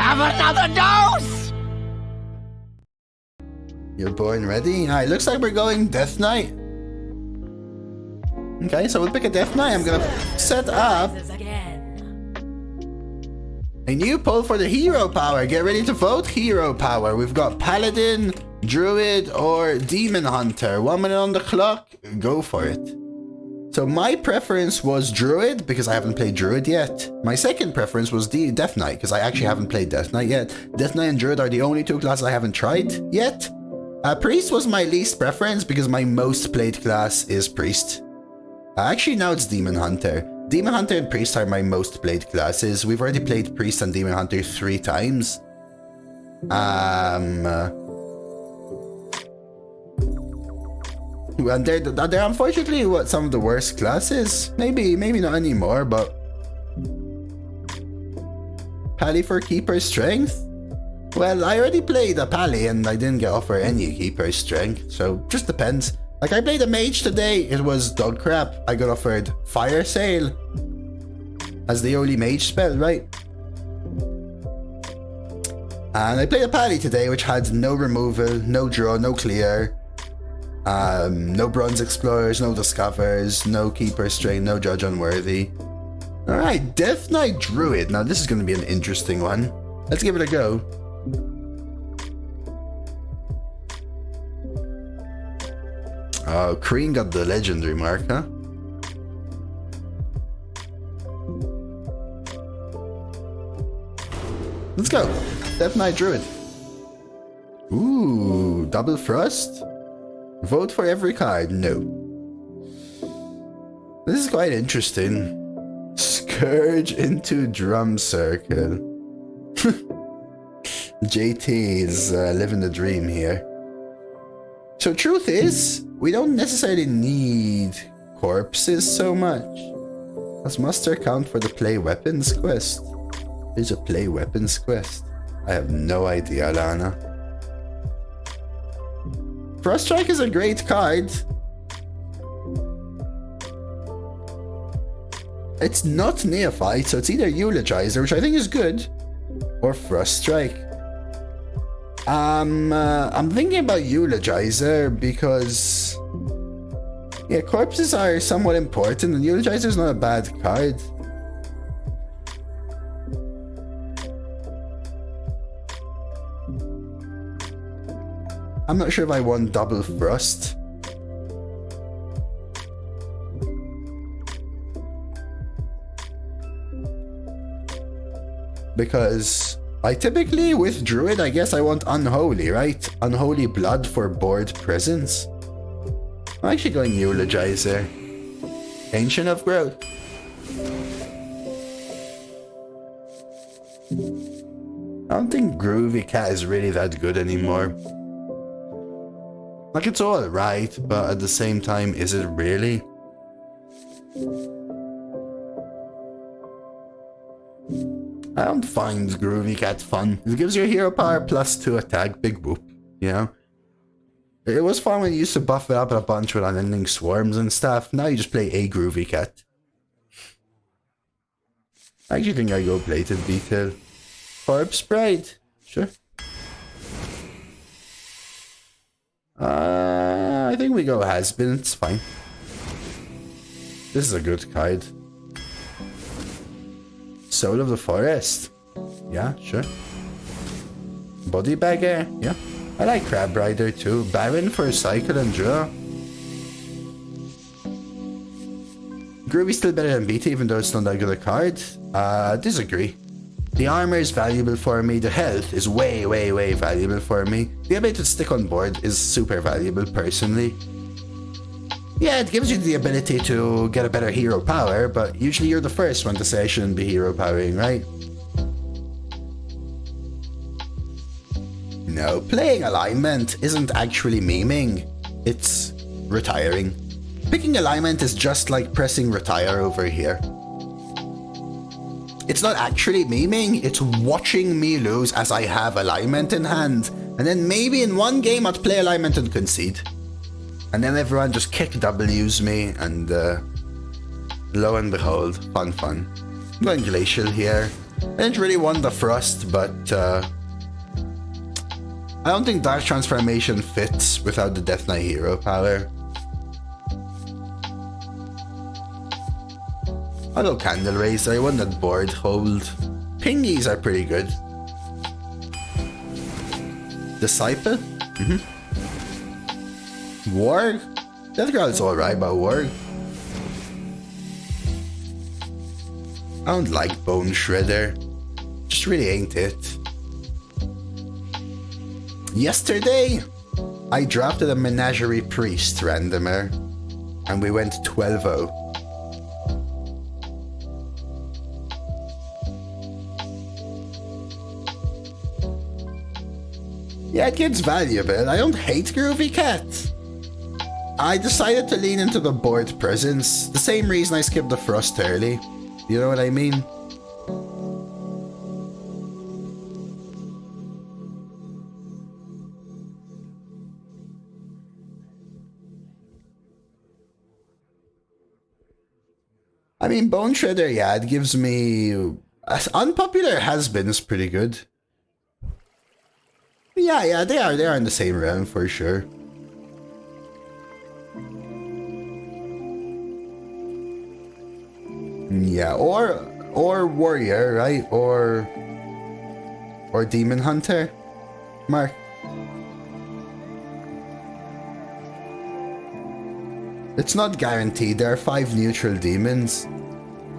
have another dose! You're born ready? Alright, looks like we're going Death Knight. Okay, so we'll pick a Death Knight. I'm gonna set up a new poll for the hero power. Get ready to vote hero power. We've got Paladin, Druid, or Demon Hunter. 1 minute on the clock. Go for it. So my preference was Druid because I haven't played Druid yet. My second preference was Death Knight because I actually haven't played Death Knight yet. Death Knight and Druid are the only two classes I haven't tried yet. Priest was my least preference because my most played class is Priest. Actually, now it's Demon Hunter. Demon Hunter and Priest are my most played classes. We've already played Priest and Demon Hunter 3 times. And they're unfortunately some of the worst classes. Maybe not anymore, but Pally for Keeper Strength? Well, I already played a Pally and I didn't get offered any Keeper Strength, so just depends. Like, I played a Mage today, it was dog crap. I got offered Fire Sale as the only Mage spell, right? And I played a Pally today, which had no removal, no draw, no clear, no Bronze Explorers, no Discovers, no Keeper Strength, no Judge Unworthy. Alright, Death Knight Druid. Now this is going to be an interesting one. Let's give it a go. Oh, Kreen got the legendary mark, huh? Let's go. Death Knight Druid. Ooh, double frost? Vote for every card. No. This is quite interesting. Scourge into Drum Circle. JT is living the dream here. So truth is, we don't necessarily need corpses so much. Does muster count for the play weapons quest? There's a play weapons quest. I have no idea, Lana. Frost Strike is a great card. It's not Neophyte, so it's either Eulogizer, which I think is good, or Frost Strike. I'm thinking about Eulogizer because, yeah, corpses are somewhat important and Eulogizer is not a bad card. I'm not sure if I want double frost. Because I typically, with Druid, I guess I want Unholy, right? Unholy Blood for board presence. I'm actually going Eulogizer. Ancient of Growth. I don't think Groovy Cat is really that good anymore. Like, it's alright, but at the same time, is it really? I don't find Groovy Cat fun. It gives your hero power +2 attack, big whoop, you know? It was fun when you used to buff it up a bunch with unending swarms and stuff. Now you just play a Groovy Cat. I actually think I go Plated Beetle. Corpse Sprite, sure. I think we go Has-Been, it's fine. This is a good card. Soul of the Forest. Yeah, sure. Body Bagger. Yeah. I like Crab Rider too. Baron for Cycle and Draw. Groovy's still better than Beta, even though it's not that good a card. Disagree. The armor is valuable for me. The health is way valuable for me. The ability to stick on board is super valuable personally. Yeah, it gives you the ability to get a better hero power, but usually you're the first one to say I shouldn't be hero powering, right? No, playing alignment isn't actually memeing, it's retiring. Picking alignment is just like pressing retire over here. It's not actually memeing, it's watching me lose as I have alignment in hand, and then maybe in one game I'd play alignment and concede. And then everyone just kick W's me, and lo and behold, fun. I'm going Glacial here. I didn't really want the Frost, but I don't think Dark Transformation fits without the Death Knight hero power. I'll go Candle Racer. I want that board hold. Pingies are pretty good. Disciple? Warg? Death Growl's alright, but Warg? I don't like Bone Shredder. Just really ain't it. Yesterday, I drafted a Menagerie Priest randomer, and we went 12-0. Yeah, it gets valuable. I don't hate Groovy Cat. I decided to lean into the board presence. The same reason I skipped the Frost early. You know what I mean? I mean, Bone Shredder, yeah, it gives me... Unpopular Has-Been is pretty good. Yeah, they are in the same realm for sure. Yeah, or Warrior, right? Or Demon Hunter, Mark. It's not guaranteed. There are 5 neutral demons.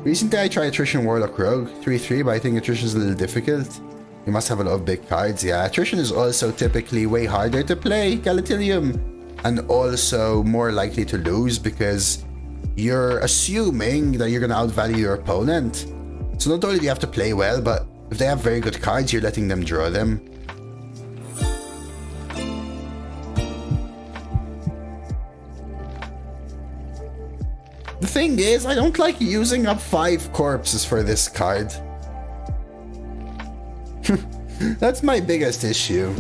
Recently I tried Attrition Warlock Rogue 3-3, but I think Attrition is a little difficult. You must have a lot of big cards. Yeah, Attrition is also typically way harder to play, Galatilium, and also more likely to lose because you're assuming that you're going to outvalue your opponent. So not only do you have to play well, but if they have very good cards, you're letting them draw them. The thing is, I don't like using up 5 corpses for this card. That's my biggest issue.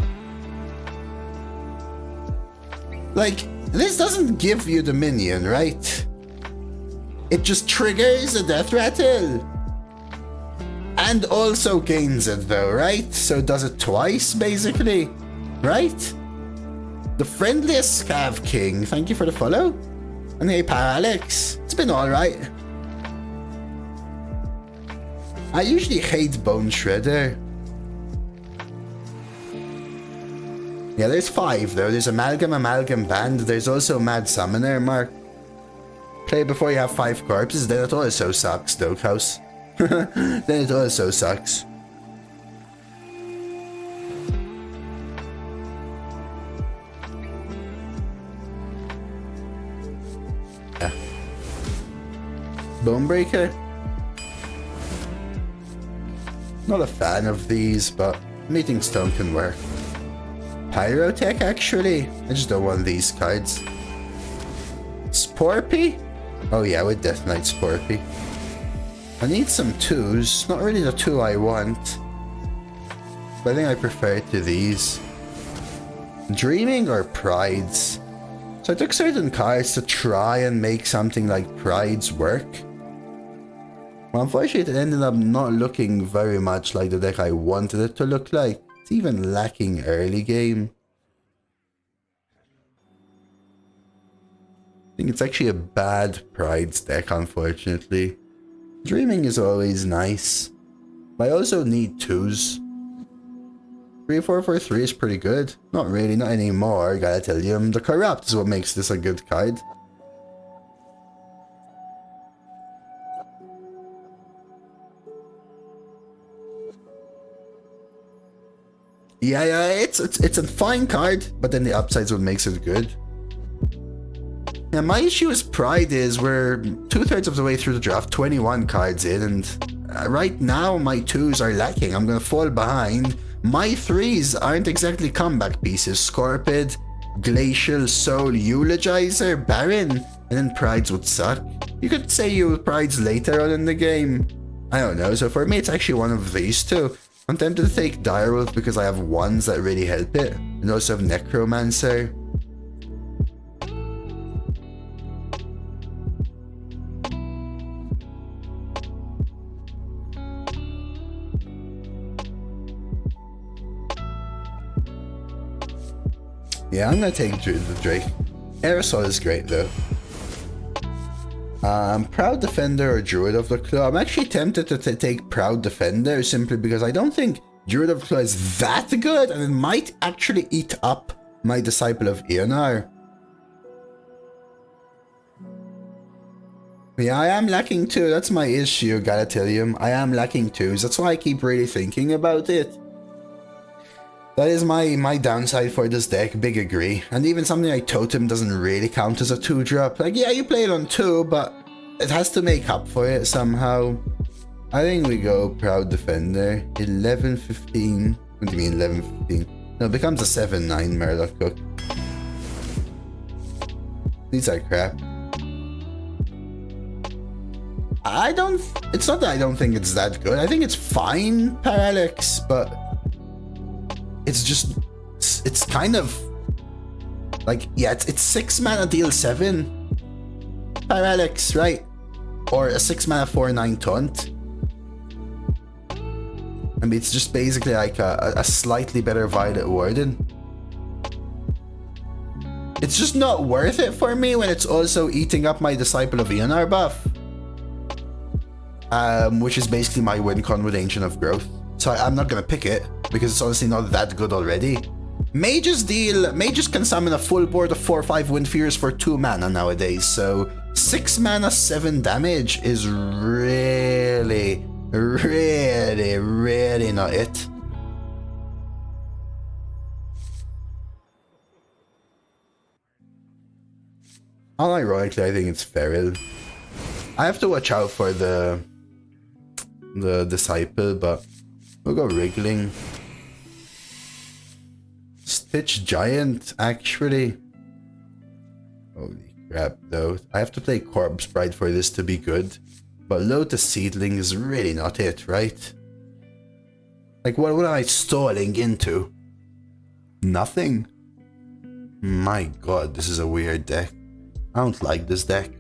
Like, this doesn't give you the minion, right? It just triggers a death rattle. And also gains it though, right? So it does it twice, basically. Right? The friendliest Scav King, thank you for the follow. And hey, Alex, it's been alright. I usually hate Bone Shredder. Yeah, there's 5 though. There's Amalgam Band. There's also Mad Summoner, Mark. Play before you have 5 corpses, then it also sucks, Dokehouse. Then it also sucks. Yeah. Bonebreaker? Not a fan of these, but Meeting Stone can work. Pyrotech, actually? I just don't want these cards. Sporpy? Oh yeah, with Death Knight Sporpy. I need some 2s. Not really the 2 I want. But I think I prefer it to these. Dreaming or Prides? So I took certain cards to try and make something like Prides work. Well, unfortunately, it ended up not looking very much like the deck I wanted it to look like. It's even lacking early game. I think it's actually a bad Prides deck, unfortunately. Dreaming is always nice. But I also need 2s. 3-4-4-3 is pretty good. Not really, not anymore, gotta tell you. The Corrupt is what makes this a good card. Yeah, it's a fine card, but then the upside's what makes it good. Yeah, my issue with Pride is we're 2/3 of the way through the draft, 21 cards in, and right now my 2s are lacking. I'm gonna fall behind. My 3s aren't exactly comeback pieces. Scorpid, Glacial, Soul, Eulogizer, Baron, and then Prides would suck. You could say you Prides later on in the game. I don't know, so for me it's actually one of these two. I'm tempted to take Direwolf because I have ones that really help it, and also have Necromancer. Yeah, I'm gonna take the Drake. Aerosol is great though. Proud Defender or Druid of the Claw. I'm actually tempted to take Proud Defender simply because I don't think Druid of the Claw is that good and it might actually eat up my Disciple of Ionar. Yeah, I am lacking 2. That's my issue, gotta tell you. I am lacking 2s. That's why I keep really thinking about it. That is my downside for this deck, big agree. And even something like Totem doesn't really count as a 2-drop. Like, yeah, you play it on 2, but it has to make up for it somehow. I think we go Proud Defender. 11-15. What do you mean 11-15? No, it becomes a 7-9 Murloc Cook. These are crap. It's not that I don't think it's that good. I think it's fine, Parallax, but it's kind of like, yeah, it's 6 mana deal 7 Parallax, right? Or a 6 mana 4/9 taunt. I mean, it's just basically like a slightly better Violet Warden. It's just not worth it for me when it's also eating up my Disciple of Ionar buff. Which is basically my win con with Ancient of Growth. So I'm not gonna pick it, because it's honestly not that good already. Mages can summon a full board of 4/5 Wind Fears for 2 mana nowadays, so 6 mana 7 damage is really not it. Unironically, I think it's Feral. I have to watch out for the Disciple, but we'll go Wriggling. Stitch Giant, actually. Holy crap, though. I have to play Corpse Bride for this to be good. But Lotus Seedling is really not it, right? Like, what am I stalling into? Nothing? My god, this is a weird deck. I don't like this deck.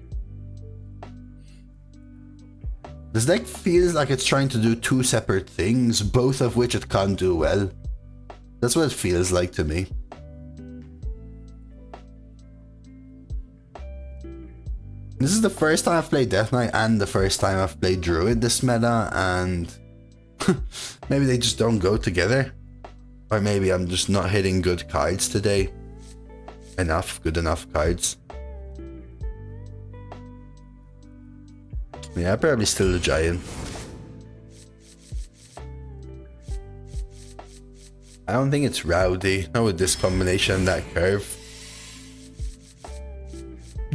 This deck feels like it's trying to do 2 separate things, both of which it can't do well. That's what it feels like to me. This is the first time I've played Death Knight and the first time I've played Druid this meta, and maybe they just don't go together. Or maybe I'm just not hitting good cards today. Good enough cards. Yeah, probably still the Giant. I don't think it's Rowdy. Not with this combination and that curve.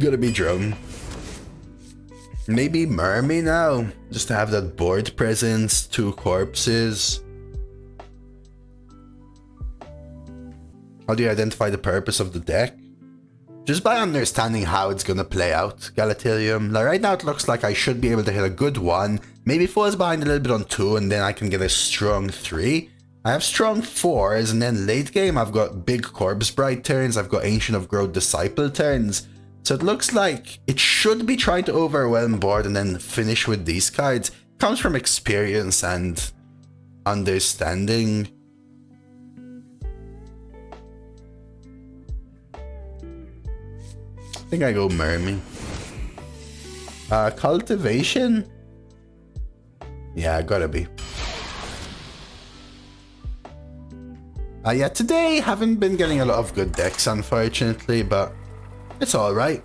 Gotta be Drone. Maybe Mermy now, just to have that board presence, 2 corpses. How do you identify the purpose of the deck? Just by understanding how it's gonna play out, Galatilium. Like right now it looks like I should be able to hit a good 1, maybe falls behind a little bit on 2, and then I can get a strong 3. I have strong 4s, and then late game I've got big Corpse Bride turns, I've got Ancient of Growth Disciple turns. So it looks like it should be trying to overwhelm board and then finish with these cards. Comes from experience and understanding. I think I go Mermy. Cultivation? Yeah, gotta be. Yeah, today haven't been getting a lot of good decks, unfortunately, but it's alright.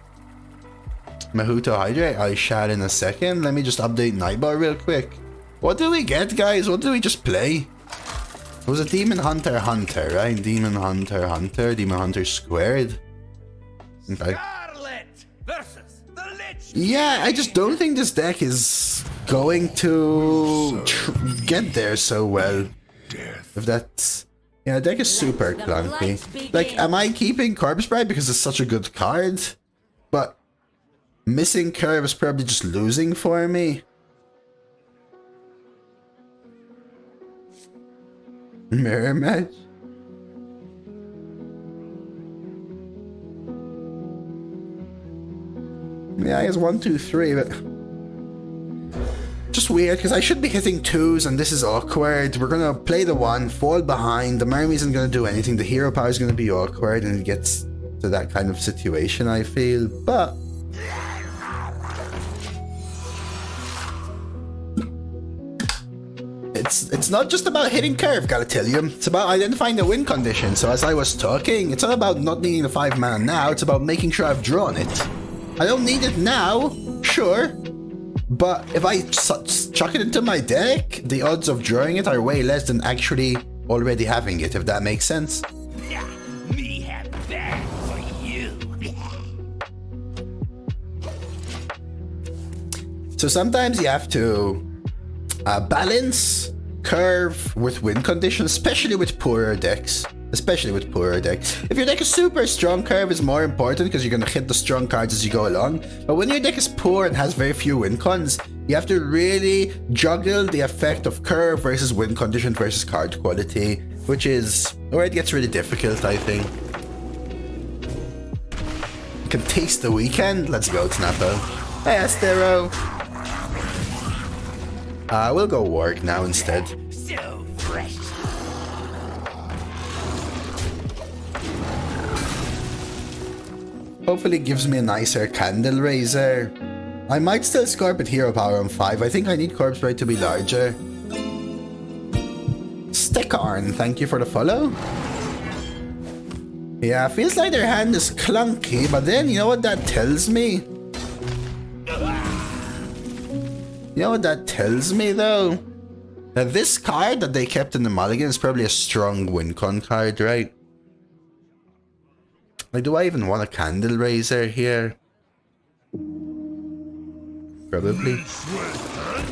Mahuto Hydrate, I'll shout in a second. Let me just update Nightbot real quick. What do we get, guys? What do we just play? It was a Demon Hunter Hunter, right? Demon Hunter Hunter, Demon Hunter squared. Okay. Yeah, I just don't think this deck is going to get there so well. If that's... Yeah, the deck is super clunky. Like, am I keeping Corpse Bride because it's such a good card? But missing Curve is probably just losing for me. Mirror match? Yeah, I guess 1, 2, 3, but just weird because I should be hitting 2s and this is awkward. We're gonna play the 1, fall behind. The Marmy isn't gonna do anything. The hero power is gonna be awkward and it gets to that kind of situation, I feel. But it's not just about hitting curve, gotta tell you. It's about identifying the win condition. So as I was talking, it's not about not needing the 5 mana now. It's about making sure I've drawn it. I don't need it now, sure. But if I chuck it into my deck, the odds of drawing it are way less than actually already having it, if that makes sense. Me have that for you. So sometimes you have to balance curve with win conditions, especially with poorer decks. If your deck is super strong, curve is more important because you're gonna hit the strong cards as you go along. But when your deck is poor and has very few win cons, you have to really juggle the effect of curve versus win condition versus card quality, which is where it gets really difficult, I think. You can taste the weekend. Let's go, Snappo. Hey, Astero. We'll go Warg now instead. So fresh. Hopefully it gives me a nicer candle raiser. I might still Scorpion hero power on 5. I think I need Corpse Bride to be larger. Stickarn, thank you for the follow. Yeah, feels like their hand is clunky, but then you know what that tells me? You know what that tells me though? That this card that they kept in the mulligan is probably a strong win con card, right? Like, do I even want a candle raiser here? Probably.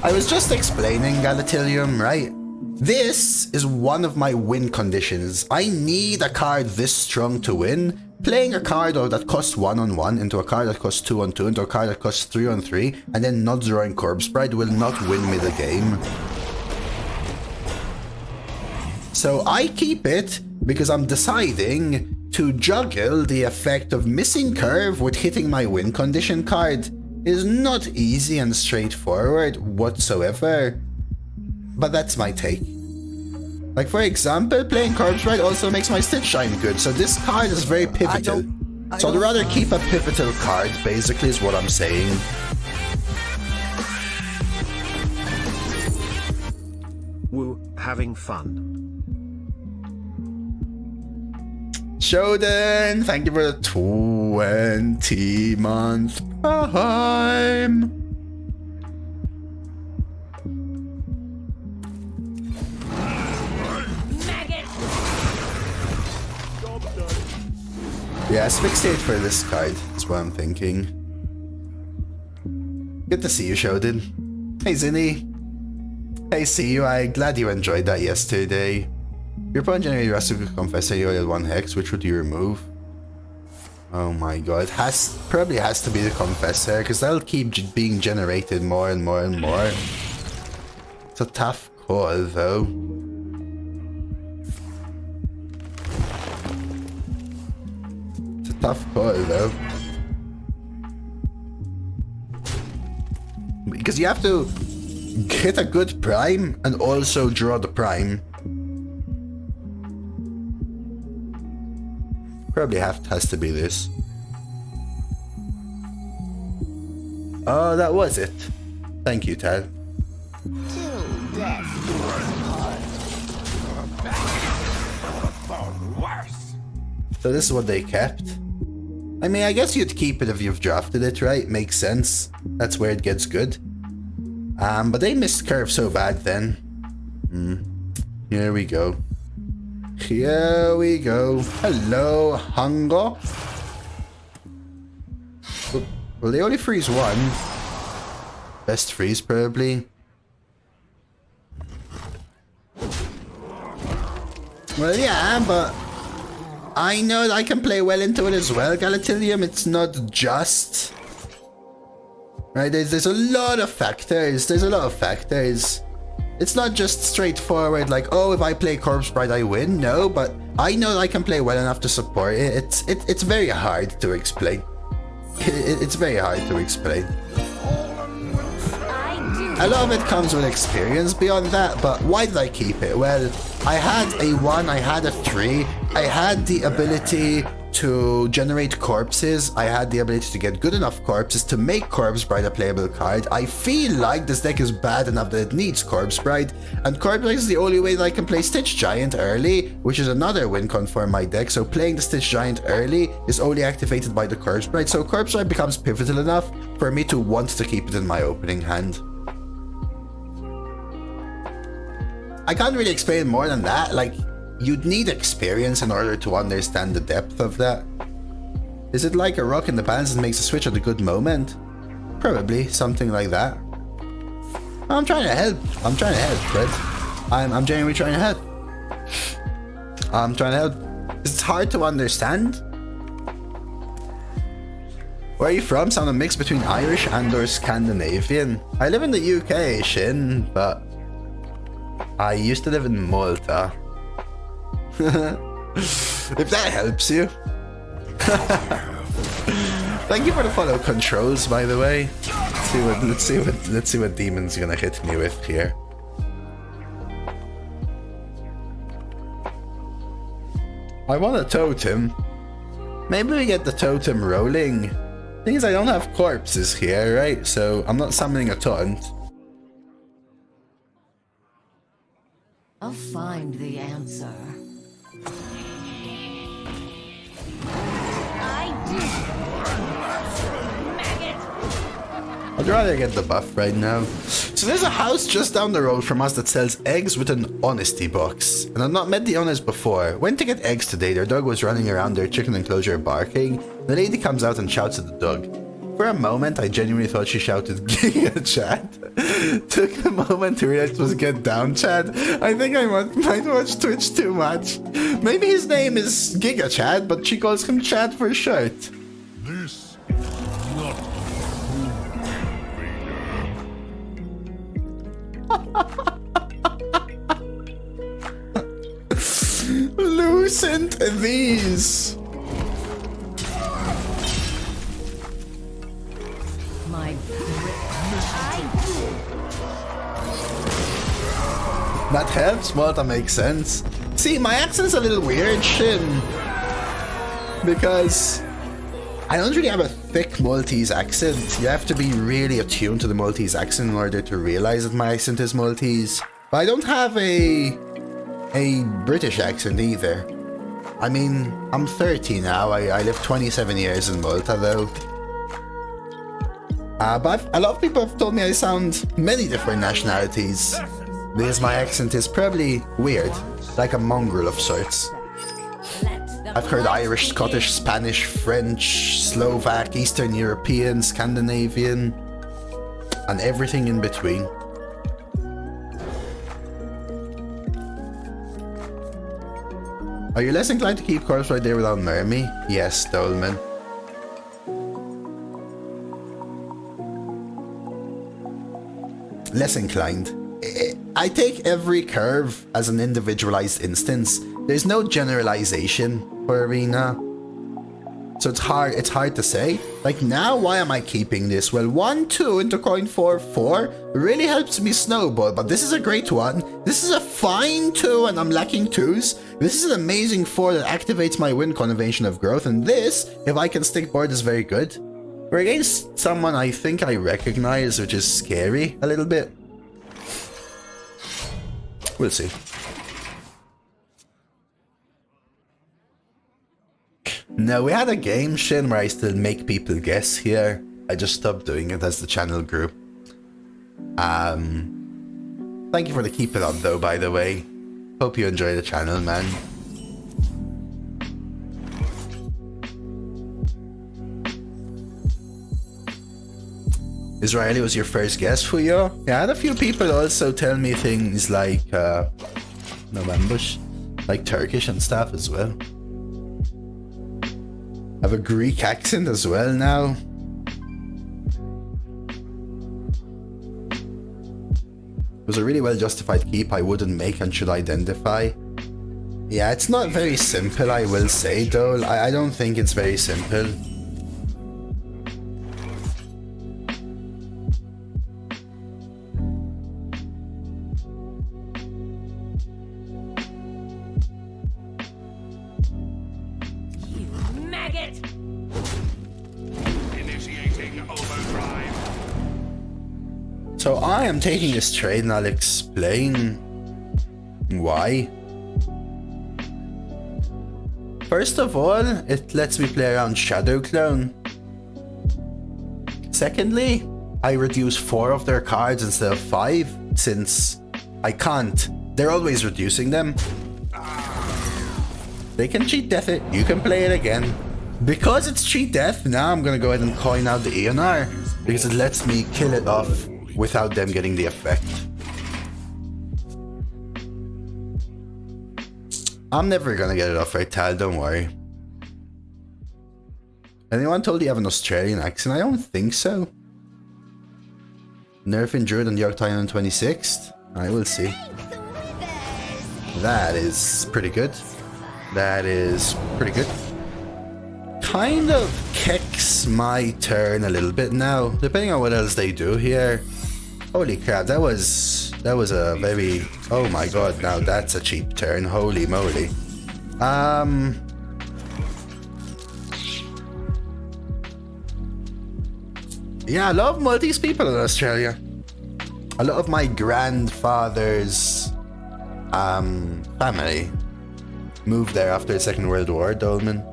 I was just explaining Galatilium, right? This is one of my win conditions. I need a card this strong to win. Playing a card that costs 1/1 into a card that costs 2/2 into a card that costs 3/3 and then not drawing Corpse Bride will not win me the game. So I keep it because I'm deciding to juggle the effect of missing curve with hitting my win condition card. Is not easy and straightforward whatsoever, but that's my take. Like, for example, playing Corpse Bride also makes my Stitch Shine good, so this card is very pivotal. So I'd rather keep a pivotal card, basically, is what I'm saying. Woo, having fun. Shodan, thank you for the 20-month Prime. Yeah, asphyxiate for this card. That's what I'm thinking. Good to see you, Shodan. Hey, Zinni. Hey, see you. I'm glad you enjoyed that yesterday. Your opponent generated Recipe Confessor, you only had 1 hex. Which would you remove? Oh my god. Probably has to be the Confessor, because that'll keep being generated more and more and more. It's a tough call, though. It's a tough call, though. Because you have to hit a good prime and also draw the prime. Probably has to be this. Oh, that was it. Thank you, Tad. So this is what they kept. I mean, I guess you'd keep it if you've drafted it, right? Makes sense. That's where it gets good. But they missed curve so bad then. Here we go. Here we go. Hello, Hunger. Well, they only freeze 1. Best freeze, probably. Well, yeah, but I know that I can play well into it as well, Galatilium. It's not just... Right, there's a lot of factors. It's not just straightforward, like, oh, if I play Corpse Bride, I win. No, but I know that I can play well enough to support it. It's very hard to explain. It's very hard to explain. I do A lot of it comes with experience beyond that, but why did I keep it? Well, I had a 1, I had a 3, I had the ability to generate corpses, I had the ability to get good enough corpses to make Corpse Bride a playable card. I feel like this deck is bad enough that it needs Corpse Bride, and Corpse Bride is the only way that I can play Stitch Giant early, which is another win con for my deck. So playing the Stitch Giant early is only activated by the Corpse Bride, so Corpse Bride becomes pivotal enough for me to want to keep it in my opening hand. I can't really explain more than that. Like, you'd need experience in order to understand the depth of that. Is it like a rock in the balance that makes a switch at a good moment? Probably, something like that. I'm trying to help. I'm trying to help, Fred. I'm genuinely trying to help. I'm trying to help. It's hard to understand. Where are you from? Sound a mix between Irish and or Scandinavian. I live in the UK, Shin, but I used to live in Malta. If that helps you. Thank you for the follow controls, by the way. Let's see what demon's gonna hit me with here. I want a totem. Maybe we get the totem rolling. Thing is, I don't have corpses here, right? So I'm not summoning a taunt. I'll find the answer. I'd rather get the buff right now. So there's a house just down the road from us that sells eggs with an honesty box. And I've not met the owners before. Went to get eggs today. Their dog was running around their chicken enclosure barking. The lady comes out and shouts at the dog. For a moment, I genuinely thought she shouted Giga Chad. Took a moment to realize it was Get Down Chad. I think I might watch Twitch too much. Maybe his name is Giga Chad, but she calls him Chad for short. This is not Lucent these. That helps, well, that makes sense. See, my accent's a little weird, Shin. Because I don't really have a thick Maltese accent. You have to be really attuned to the Maltese accent in order to realize that my accent is Maltese. But I don't have a British accent either. I mean, I'm 30 now. I lived 27 years in Malta, though. But a lot of people have told me I sound many different nationalities. Because my accent is probably weird, like a mongrel of sorts. I've heard Irish, Scottish, Spanish, French, Slovak, Eastern European, Scandinavian, and everything in between. Are you less inclined to keep Corpse right there without Mermy? Yes, Dolman. Less inclined. I take every curve as an individualized instance. There's no generalization for Arena. So it's hard to say. Like now, why am I keeping this? Well, 1-2 into coin 4-4 really helps me snowball, but this is a great one. This is a fine 2 and I'm lacking 2s. This is an amazing 4 that activates my win convention of growth, and this, if I can stick board, is very good. We're against someone I think I recognize, which is scary a little bit. We'll see. No, we had a game, Shin, where I still make people guess here. I just stopped doing it as the channel grew. Thank you for the keep it up though, by the way. Hope you enjoy the channel, man. Israeli was your first guess, Fuyo? Yeah, I had a few people also tell me things like, no ambush, like Turkish and stuff as well. I have a Greek accent as well now. It was a really well justified keep I wouldn't make and should identify. Yeah, it's not very simple, I will say, though. I don't think it's very simple. Maggot! Initiating overdrive. So I am taking this trade and I'll explain why. First of all, it lets me play around Shadow Clone. Secondly, I reduce 4 of their cards instead of 5, since I can't. They're always reducing them. They can cheat death it, you can play it again. Because it's cheat death, now I'm gonna go ahead and coin out the ENR, because it lets me kill it off without them getting the effect. I'm never gonna get it off right, Tal, don't worry. Anyone told you have an Australian accent? I don't think so. Nerfing Druid on the archetype on 26th? I will see. That is pretty good. That is pretty good. Kind of kicks my turn a little bit now, depending on what else they do here. Holy crap, that was a very... Oh my god, now that's a cheap turn, holy moly. Yeah, a lot of Maltese people in Australia. A lot of my grandfather's family moved there after the Second World War, Dolman.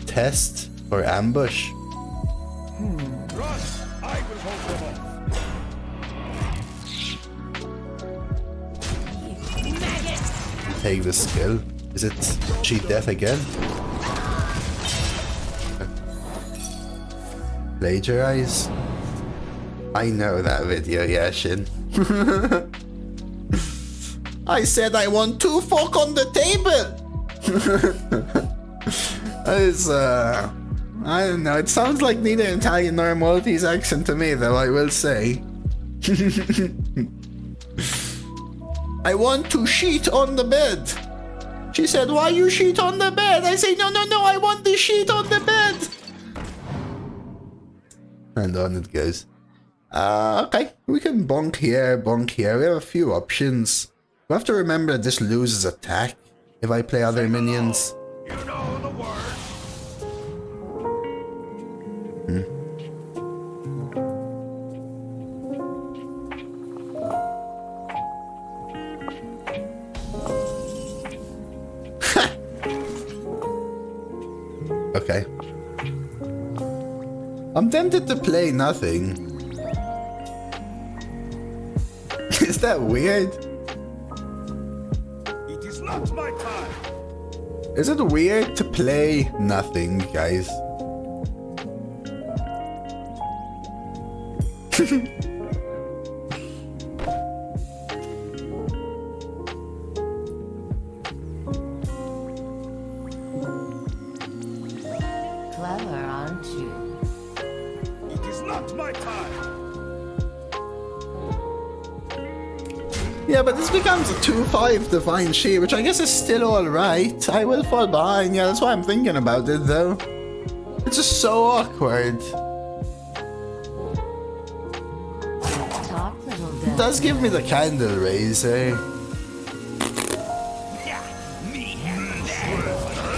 Test or ambush? I will hold them off. Maggot! Take the skill. Is it cheat death again? Plagiarize? I know that video, Yashin. I said I want 2 fork on the table! It's, I don't know, it sounds like neither Italian nor Maltese accent to me, though, I will say. I want to sheet on the bed. She said, why you sheet on the bed? I say, no, I want the sheet on the bed. And on it goes. Okay, we can bonk here, bonk here. We have a few options. We have to remember that this loses attack if I play other minions. You know the word. Okay. I'm tempted to play nothing. Is that weird? It is not my time. Is it weird to play nothing, guys? Clever, aren't you? It is not my time. Yeah, but this becomes a 2-5 Divine She, which I guess is still alright. I will fall behind, yeah, that's why I'm thinking about it, though. It's just so awkward. Talk, little It devil. does give me the candle raise, eh? Yeah, me have that for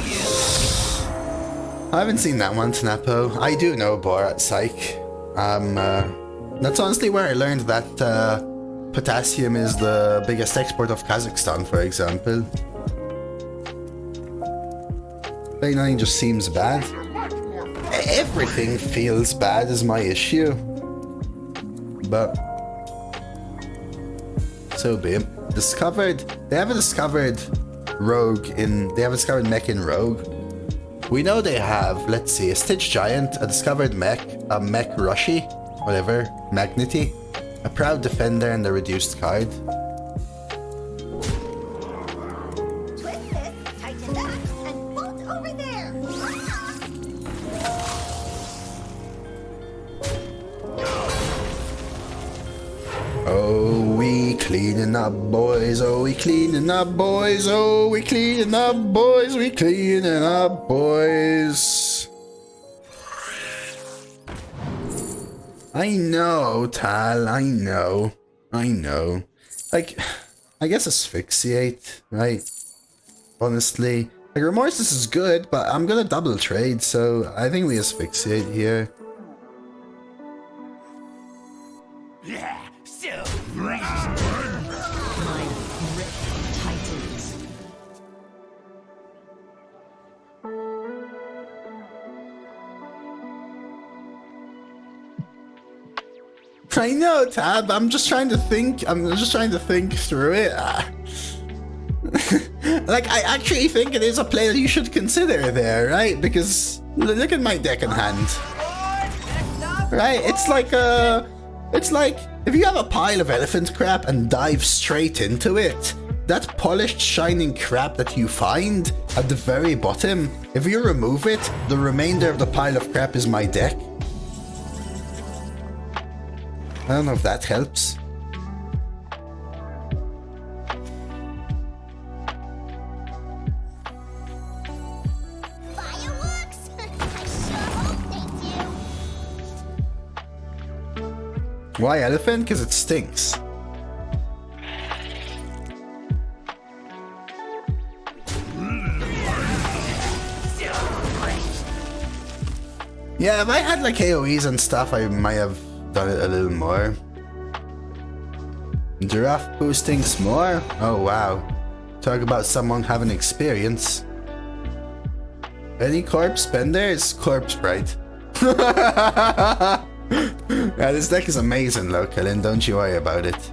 you. I haven't seen that one, Snapo. I do know Borat Psych. That's honestly where I learned that potassium is the biggest export of Kazakhstan, for example. Playing nothing just seems bad. Everything feels bad is my issue. But so be it. Discovered. They haven't discovered Rogue in. They haven't discovered mech in Rogue. We know they have, let's see, a Stitch Giant, a discovered mech, a mech Rushy, whatever, Magnety, a Proud Defender, and a reduced card. Twist this, tighten that, and bolt over there. Oh, we cleaning up, boys. Oh, we cleaning up, boys. Oh, we cleaning up, boys. We cleaning up, boys. I know, Tal. I know. Like, I guess asphyxiate, right? Honestly, Like, Remorseless is good, but I'm gonna double trade, so I think we asphyxiate here. Yeah, so fresh. My grip tightens. I know, Tab. I'm just trying to think. Through it. Like, I actually think it is a play that you should consider there, right? Because look at my deck in hand. Right? It's like if you have a pile of elephant crap and dive straight into it, that polished shining crap that you find at the very bottom, if you remove it, the remainder of the pile of crap is my deck. I don't know if that helps. Fireworks? I sure hope they do. Why elephant? Because it stinks. Yeah, if I had like AoEs and stuff, I might have done it a little more. Giraffe poo stinks more? Oh wow. Talk about someone having experience. Any corpse benders? Corpse bright. Yeah, this deck is amazing, Localin, don't you worry about it.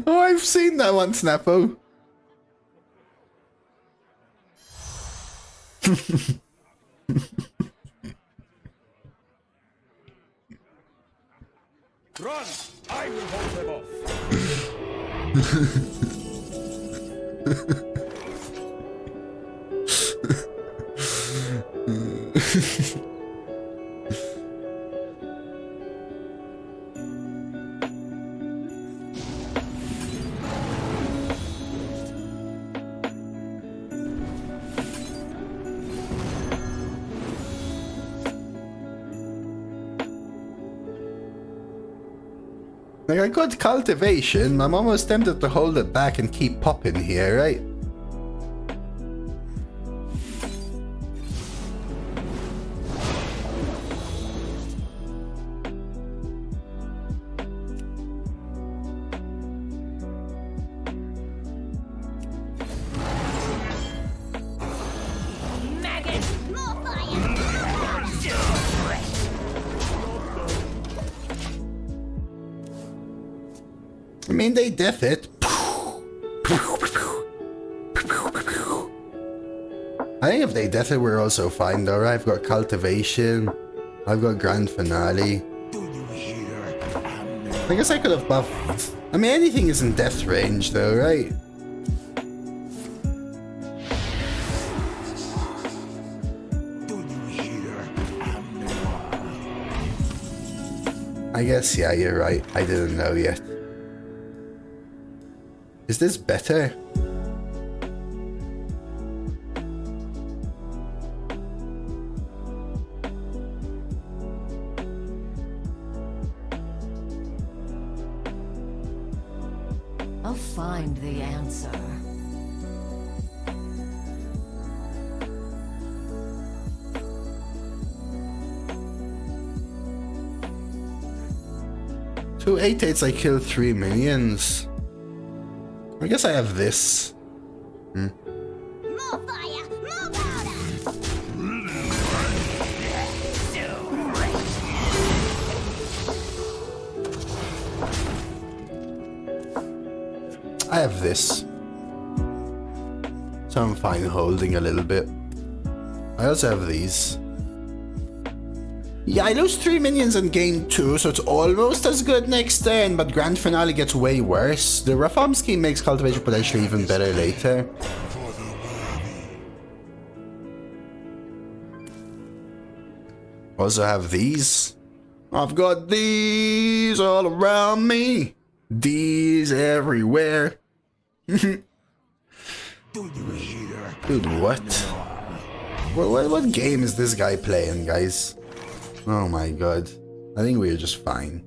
Oh, I've seen that one, Snappo. Run! I will hold them off. Like, I got cultivation. I'm almost tempted to hold it back and keep popping here, right? Maggot! More fire! I mean, they def it. I think if they def it, we're also fine though, right? I've got cultivation. I've got grand finale. I guess I could have buffed. I mean, anything is in death range though, right? I guess, yeah, you're right. I didn't know yet. Is this better? I'll find the answer. Two 8/8s, I kill 3 minions. I guess I have this. More fire! More powder! I have this. So I'm fine holding a little bit. I also have these. Yeah, I lose 3 minions and gain 2, so it's almost as good next turn, but Grand Finale gets way worse. The reform scheme makes cultivation potentially even better later. Also have these. I've got these all around me. These everywhere. Dude, what? What game is this guy playing, guys? Oh my god. I think we're just fine.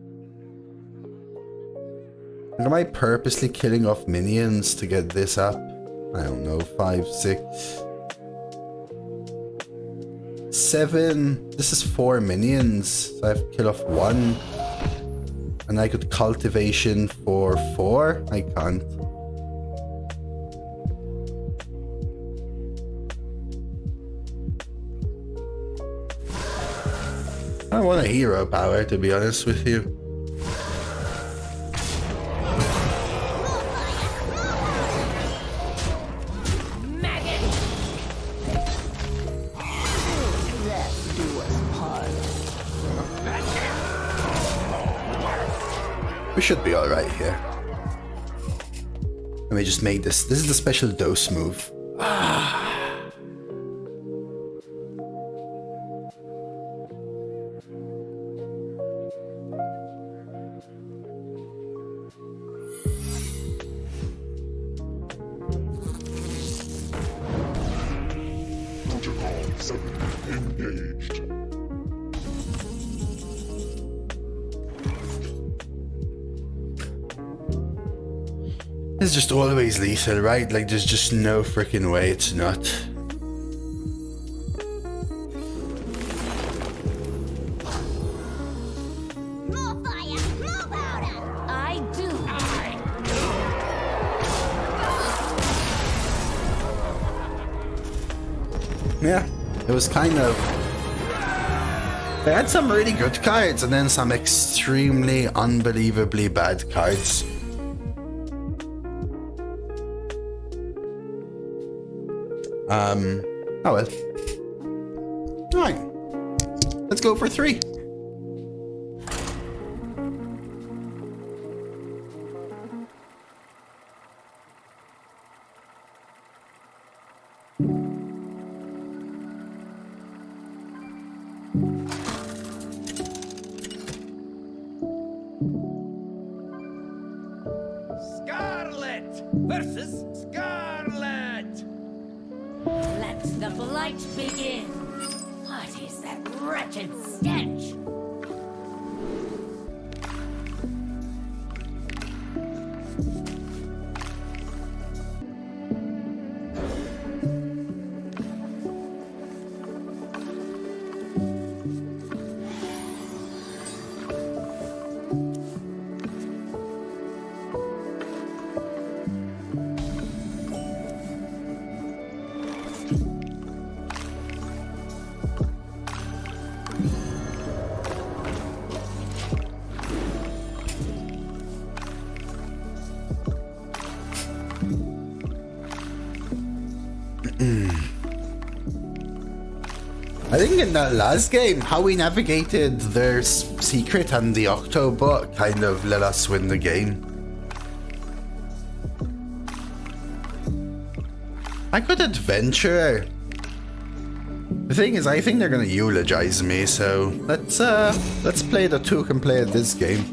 Am I purposely killing off minions to get this up? I don't know, 5, 6, 7. This is 4 minions, so I have to kill off 1. And I could cultivation for 4? I can't. I don't want a hero power, to be honest with you. We should be alright here. Let me just make this. This is the special dose move. It's just always lethal, right? Like, there's just no freaking way it's not. More fire, more powder. I do. Yeah, it was kind of... They had some really good cards and then some extremely unbelievably bad cards. Oh well. Alright. Let's go for 3. Scarlet versus Scarlet. Let the blight begin. What is that wretched stench? I think in that last game, how we navigated their secret and the Octobot kind of let us win the game. I could adventure. The thing is, I think they're gonna eulogize me, so let's play the 2 can play at this game.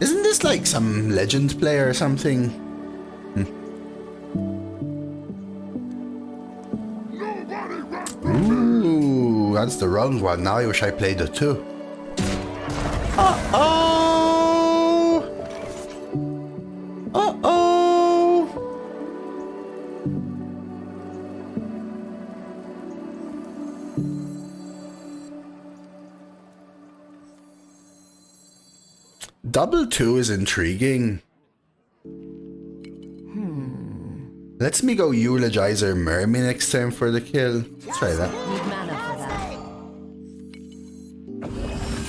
Isn't this like some legend player or something? Ooh, that's the wrong one. Now I wish I played the 2. Uh-oh! Uh-oh! Double 2 is intriguing. Let's me go eulogizer Mermy next time for the kill. Let's try that. Need mana for that.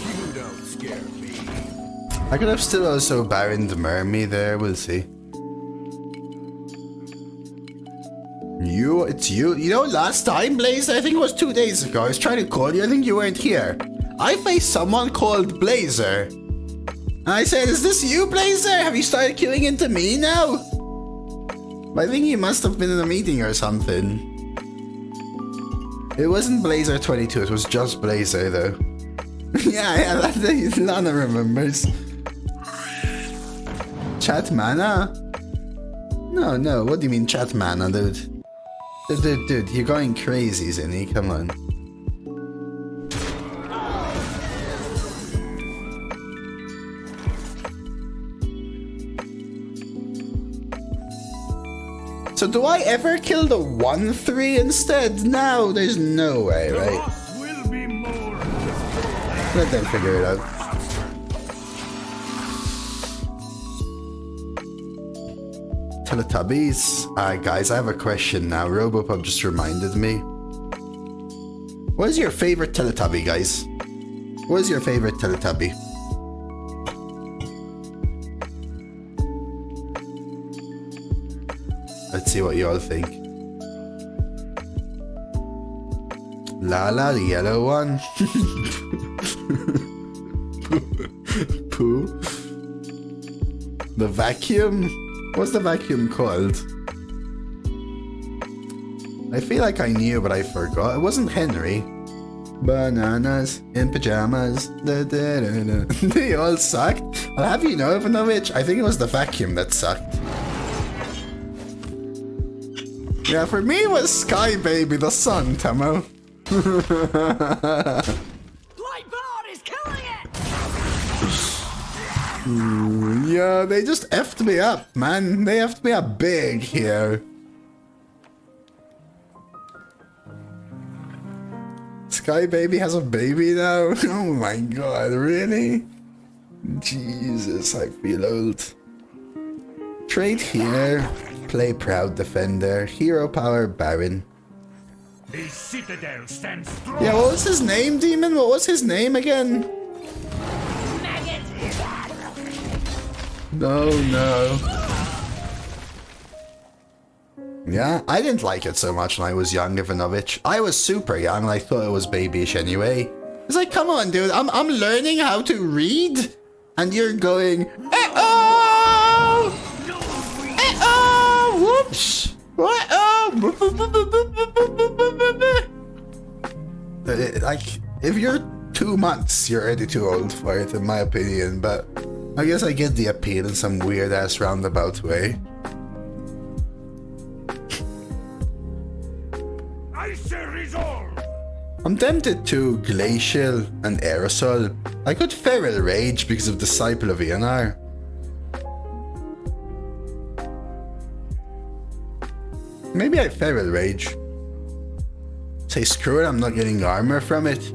You don't scare me. I could have still also Baroned Mermy there, we'll see. It's you. You know, last time, Blaze, I think it was 2 days ago, I was trying to call you, I think you weren't here. I faced someone called Blazer. And I said, is this you, Blazer? Have you started queuing into me now? I think you must have been in a meeting or something. It wasn't Blazer 22, it was just Blazer though. yeah, that Lana remembers. Chat mana? No, what do you mean chat mana, dude? Dude, you're going crazy, Zinni, come on. So do I ever kill the 1/3 instead? No, there's no way, right? Will be more. Let them figure it out. Teletubbies. Alright guys, I have a question now. Robopop just reminded me. What is your favorite Teletubby, guys? What is your favorite Teletubby? Let's see what you all think. Lala, the yellow one. Pooh. The vacuum? What's the vacuum called? I feel like I knew, but I forgot. It wasn't Henry. Bananas in pajamas. Da, da, da, da. They all sucked. I'll have you know, Ivanovich, I think it was the vacuum that sucked. Yeah, for me it was Sky Baby, the sun, Tamo. Lightboard is killing it! Yeah, they just effed me up, man. They effed me up big here. Sky Baby has a baby now? Oh my god, really? Jesus, I feel old. Trade here. Play Proud Defender. Hero Power Baron. The citadel stands strong. Yeah, what was his name, Demon? What was his name again? No. Yeah, I didn't like it so much when I was young, Ivanovich. I was super young and I thought it was babyish anyway. It's like, come on, dude, I'm learning how to read and you're going, oh! Whoops! What? Like, if you're 2 months, you're already too old for it, in my opinion, but I guess I get the appeal in some weird-ass roundabout way. Icy resolve. I'm tempted to Glacial and Aerosol. I could Feral Rage because of Disciple of Ionar. Maybe I Feral Rage. Say screw it, I'm not getting armor from it.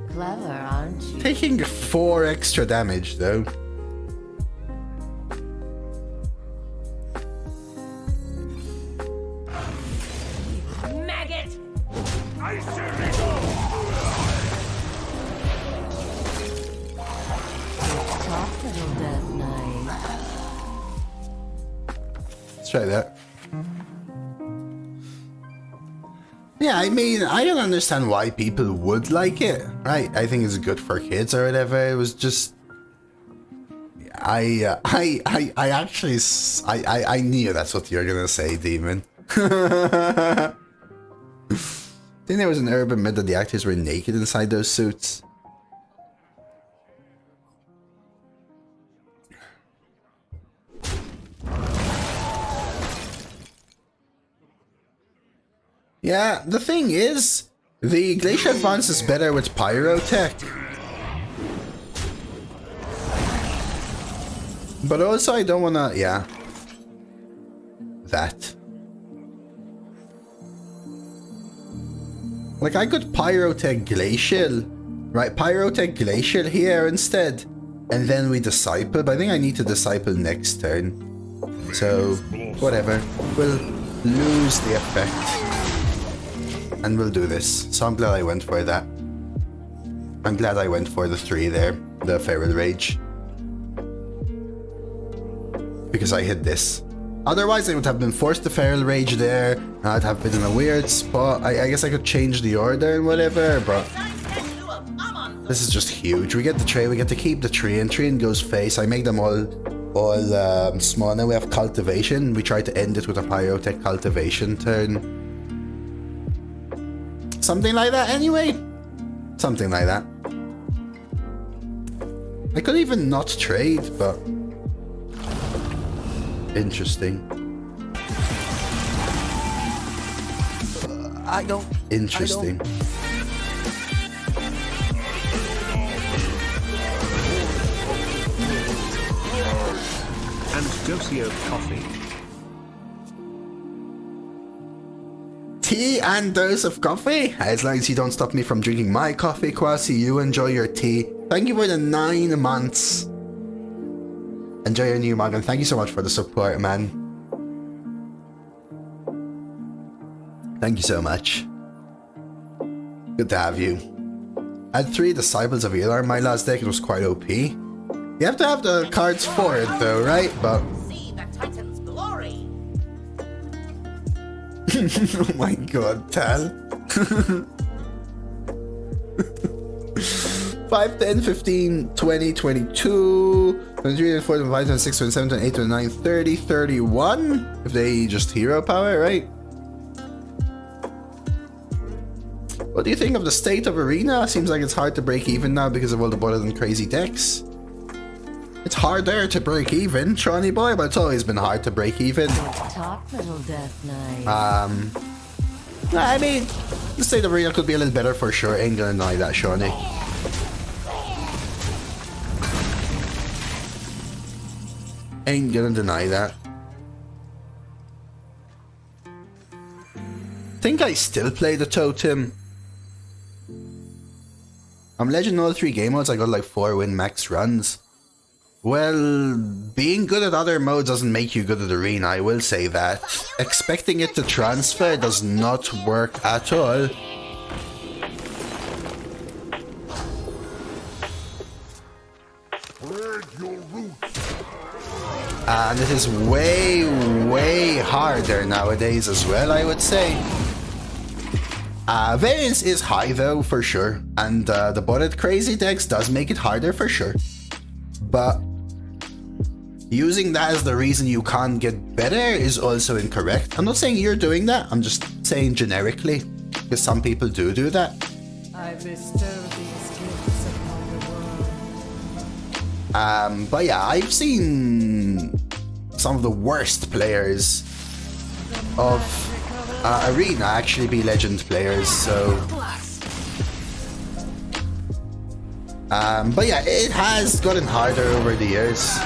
Clever, aren't you? Taking 4 extra damage though. Maggot! Icy resolve. Soft little Death Knight. Let's try that. Yeah, I mean, I don't understand why people would like it, right? I think it's good for kids or whatever. It was just, I knew that's what you're gonna say, Demon. I think there was an urban myth that the actors were naked inside those suits. Yeah, the thing is, the Glacier Advance is better with Pyrotech. But also I don't wanna, yeah. That. Like I could Pyrotech Glacial, right? Pyrotech Glacial here instead. And then we Disciple, but I think I need to Disciple next turn. So, whatever. We'll lose the effect. And we'll do this. So I'm glad I went for that. I'm glad I went for the 3 there. The Feral Rage. Because I hit this. Otherwise I would have been forced to Feral Rage there. And I'd have been in a weird spot. I guess I could change the order and whatever, but... This is just huge. We get the tray, we get to keep the Treant. Treant goes face. I make them all small. Now we have Cultivation. We try to end it with a Pyrotech Cultivation turn. Something like that anyway. Something like that. I could even not trade, but... Interesting. Interesting. And DoseofCoffee. Tea and dose of coffee. As long as you don't stop me from drinking my coffee, Kwasi, you enjoy your tea. Thank you for the 9 months. Enjoy your new mug, and thank you so much for the support, man. Thank you so much. Good to have you. I had 3 Disciples of Elar in my last deck. It was quite OP. You have to have the cards for it though, right? But See the Titan's glory. oh my god, Tal. 5, 10, 15, 20, 22, 23, 24, 25, 26, 27, 28, 29, 30, 31. If they just hero power, right? What do you think of the state of Arena? Seems like it's hard to break even now because of all the bothered and crazy decks. It's harder to break even, Shawnee boy, but it's always been hard to break even. Talk, little Death Knight. I mean, the state of Arena could be a little better for sure. Ain't gonna deny that, Shawnee. Ain't gonna deny that. Think I still play the Totem. I'm Legend all 3 game modes. I got like 4 win max runs. Well, being good at other modes doesn't make you good at Arena, I will say that. Expecting it to transfer does not work at all. And it is way, way harder nowadays as well, I would say. Variance is high though, for sure. And the botted crazy decks does make it harder for sure. But using that as the reason you can't get better is also incorrect. I'm not saying you're doing that, I'm just saying generically, because some people do that. I bestow these gifts upon the world. But yeah, I've seen some of the worst players of Arena actually be legend players, so... but yeah, it has gotten harder over the years.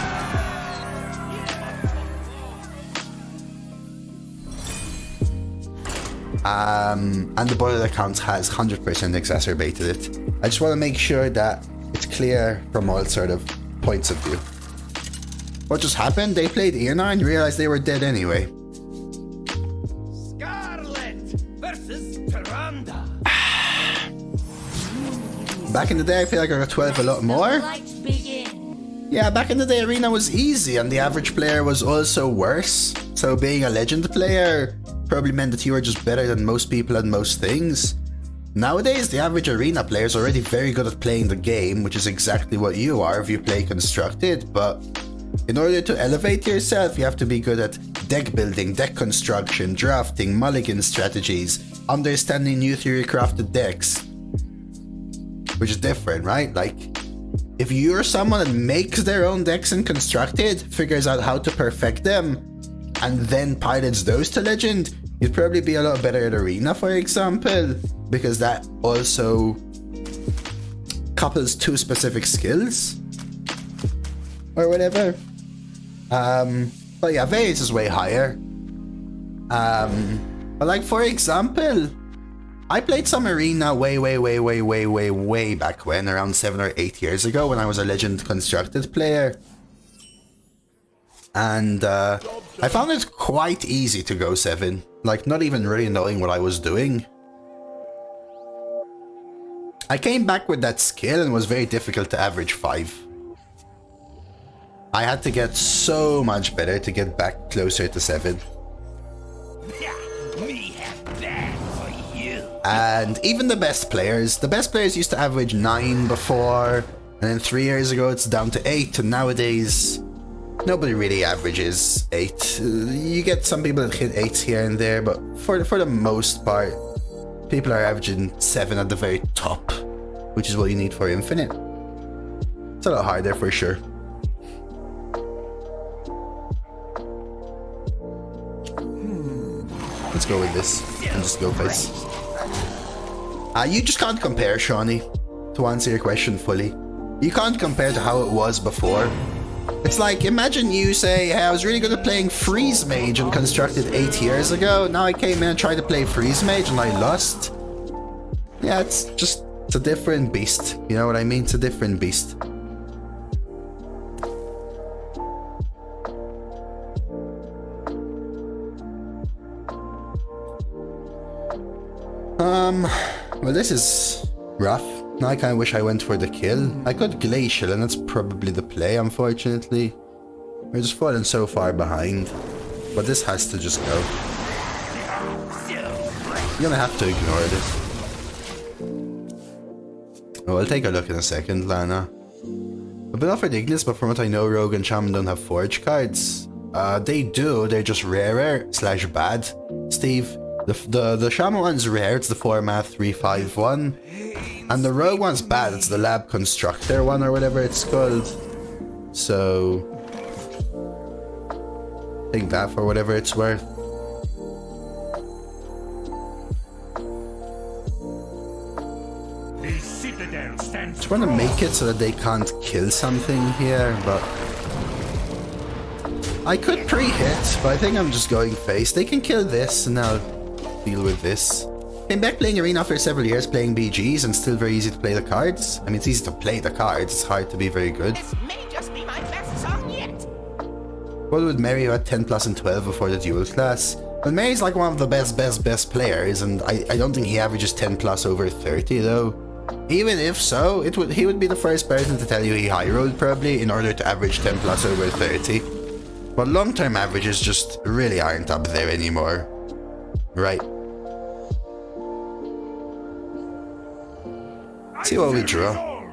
And the boarded accounts has 100% exacerbated it. I just want to make sure that it's clear from all sort of points of view. What just happened? They played Iana and realized they were dead anyway. Scarlet versus Tyrande. Back in the day, I feel like I got 12 a lot more. Lights begin. Yeah, back in the day, Arena was easy and the average player was also worse. So being a legend player probably meant that you were just better than most people at most things. Nowadays, the average Arena player is already very good at playing the game, which is exactly what you are if you play Constructed, but in order to elevate yourself, you have to be good at deck building, deck construction, drafting, mulligan strategies, understanding new theory crafted decks. Which is different, right? Like, if you're someone that makes their own decks in Constructed, figures out how to perfect them, and then pilots those to Legend, you'd probably be a lot better at Arena, for example, because that also couples 2 specific skills or whatever. But yeah, variance is way higher. But like, for example, I played some Arena way back when, around 7 or 8 years ago, when I was a Legend Constructed player. And I found it quite easy to go 7, like not even really knowing what I was doing. I came back with that skill and was very difficult to average 5. I had to get so much better to get back closer to 7. Me have that for you. And even the best players used to average 9 before, and then 3 years ago it's down to 8, and nowadays nobody really averages 8. You get some people that hit 8s here and there, but for the most part, people are averaging 7 at the very top, which is what you need for Infinite. It's a lot harder for sure. Let's go with this and just go face. You just can't compare, Shawnee, to answer your question fully. You can't compare to how it was before. It's like, imagine you say, hey, I was really good at playing Freeze Mage and constructed 8 years ago. Now I came in and tried to play Freeze Mage and I lost. Yeah, it's a different beast. You know what I mean? It's a different beast. Well, this is rough. Now I kind of wish I went for the kill. I could Glacial, and that's probably the play, unfortunately. We're just falling so far behind. But this has to just go. You're gonna have to ignore this. Oh, I'll take a look in a second, Lana. I've been offered Ignis, but from what I know, Rogue and Shaman don't have Forge cards. They do, they're just rarer / bad. Steve, the Shaman one's rare, it's the 4-math 3/5 and the Rogue one's bad, it's the Lab Constructor one or whatever it's called. So take that for whatever it's worth. Just want to make it so that they can't kill something here, but I could pre-hit, but I think I'm just going face. They can kill this and I'll deal with this. Came back playing Arena after several years playing BGs and still very easy to play the cards. I mean, it's easy to play the cards, it's hard to be very good. This may just be my best song yet. What would Mary who had 10 plus and 12 before the dual class? Well, Mary's like one of the best players, and I don't think he averages 10 plus over 30 though. Even if so, he would be the first person to tell you he high rolled probably in order to average 10 plus over 30. But long-term averages just really aren't up there anymore. Right. See what we draw.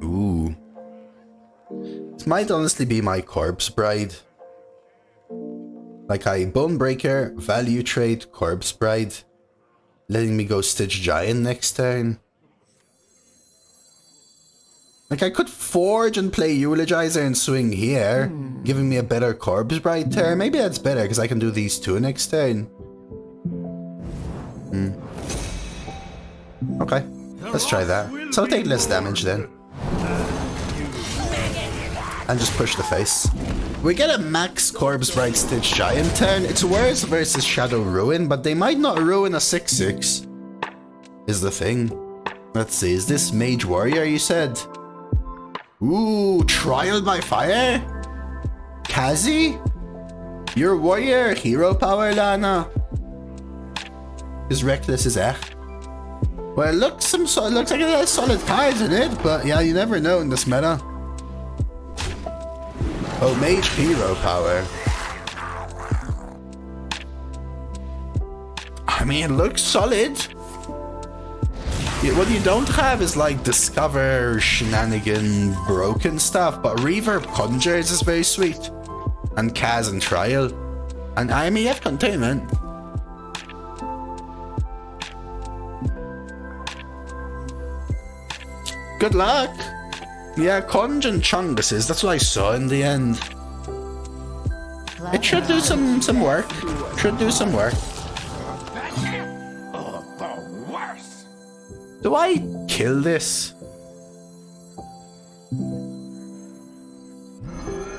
Ooh. This might honestly be my Corpse Bride. Like I Bonebreaker, Value Trade, Corpse Bride, letting me go Stitch Giant next turn. Like I could Forge and play Eulogizer and swing here, giving me a better Corpse Bride turn. Maybe that's better because I can do these two next turn. Okay, let's try that. So I'll take less damage then. And just push the face. We get a max Corpse Bride Stitch Giant turn. It's worse versus Shadow Ruin, but they might not ruin a 6/6. Is the thing. Let's see, is this Mage Warrior you said? Ooh, Trial by Fire? Kazi? Your Warrior Hero Power, Lana? Is Reckless is echt? Well, it looks like it has solid cards in it, but yeah, you never know in this meta. Oh, Mage Hero Power. I mean, it looks solid. What you don't have is like Discover, Shenanigan, Broken stuff, but Reverb Conjures is very sweet. And Kaz and Trial. And IMEF Containment. Good luck! Yeah, Conj and Chunguses, that's what I saw in the end. It should do some work. Should do some work. Oh, the worst. Do I kill this?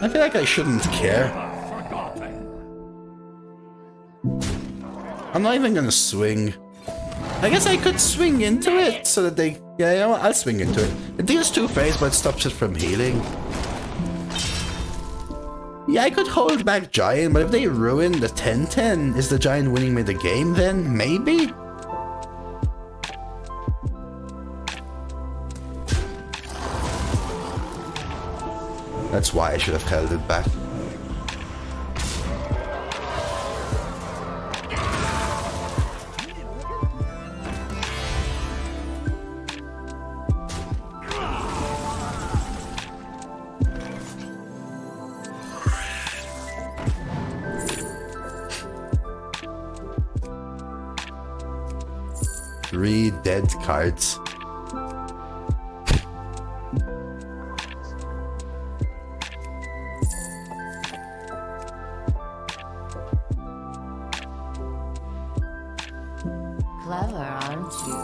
I feel like I shouldn't care. I'm not even gonna swing. I guess I could swing into it so that they... Yeah, you know what? I'll swing into it. It deals 2 phase, but it stops it from healing. Yeah, I could hold back Giant, but if they ruin the 10-10, is the Giant winning me the game then? Maybe? That's why I should have held it back. Three dead cards. clever, aren't you?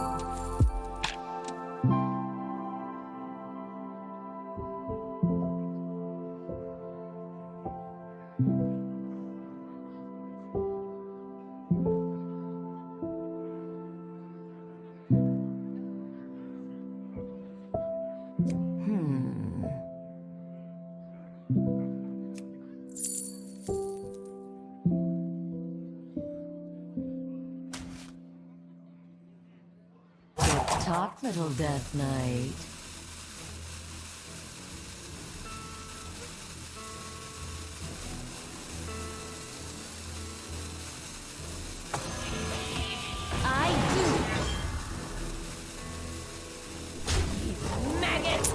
Talk, little Death Knight. I do. Maggot!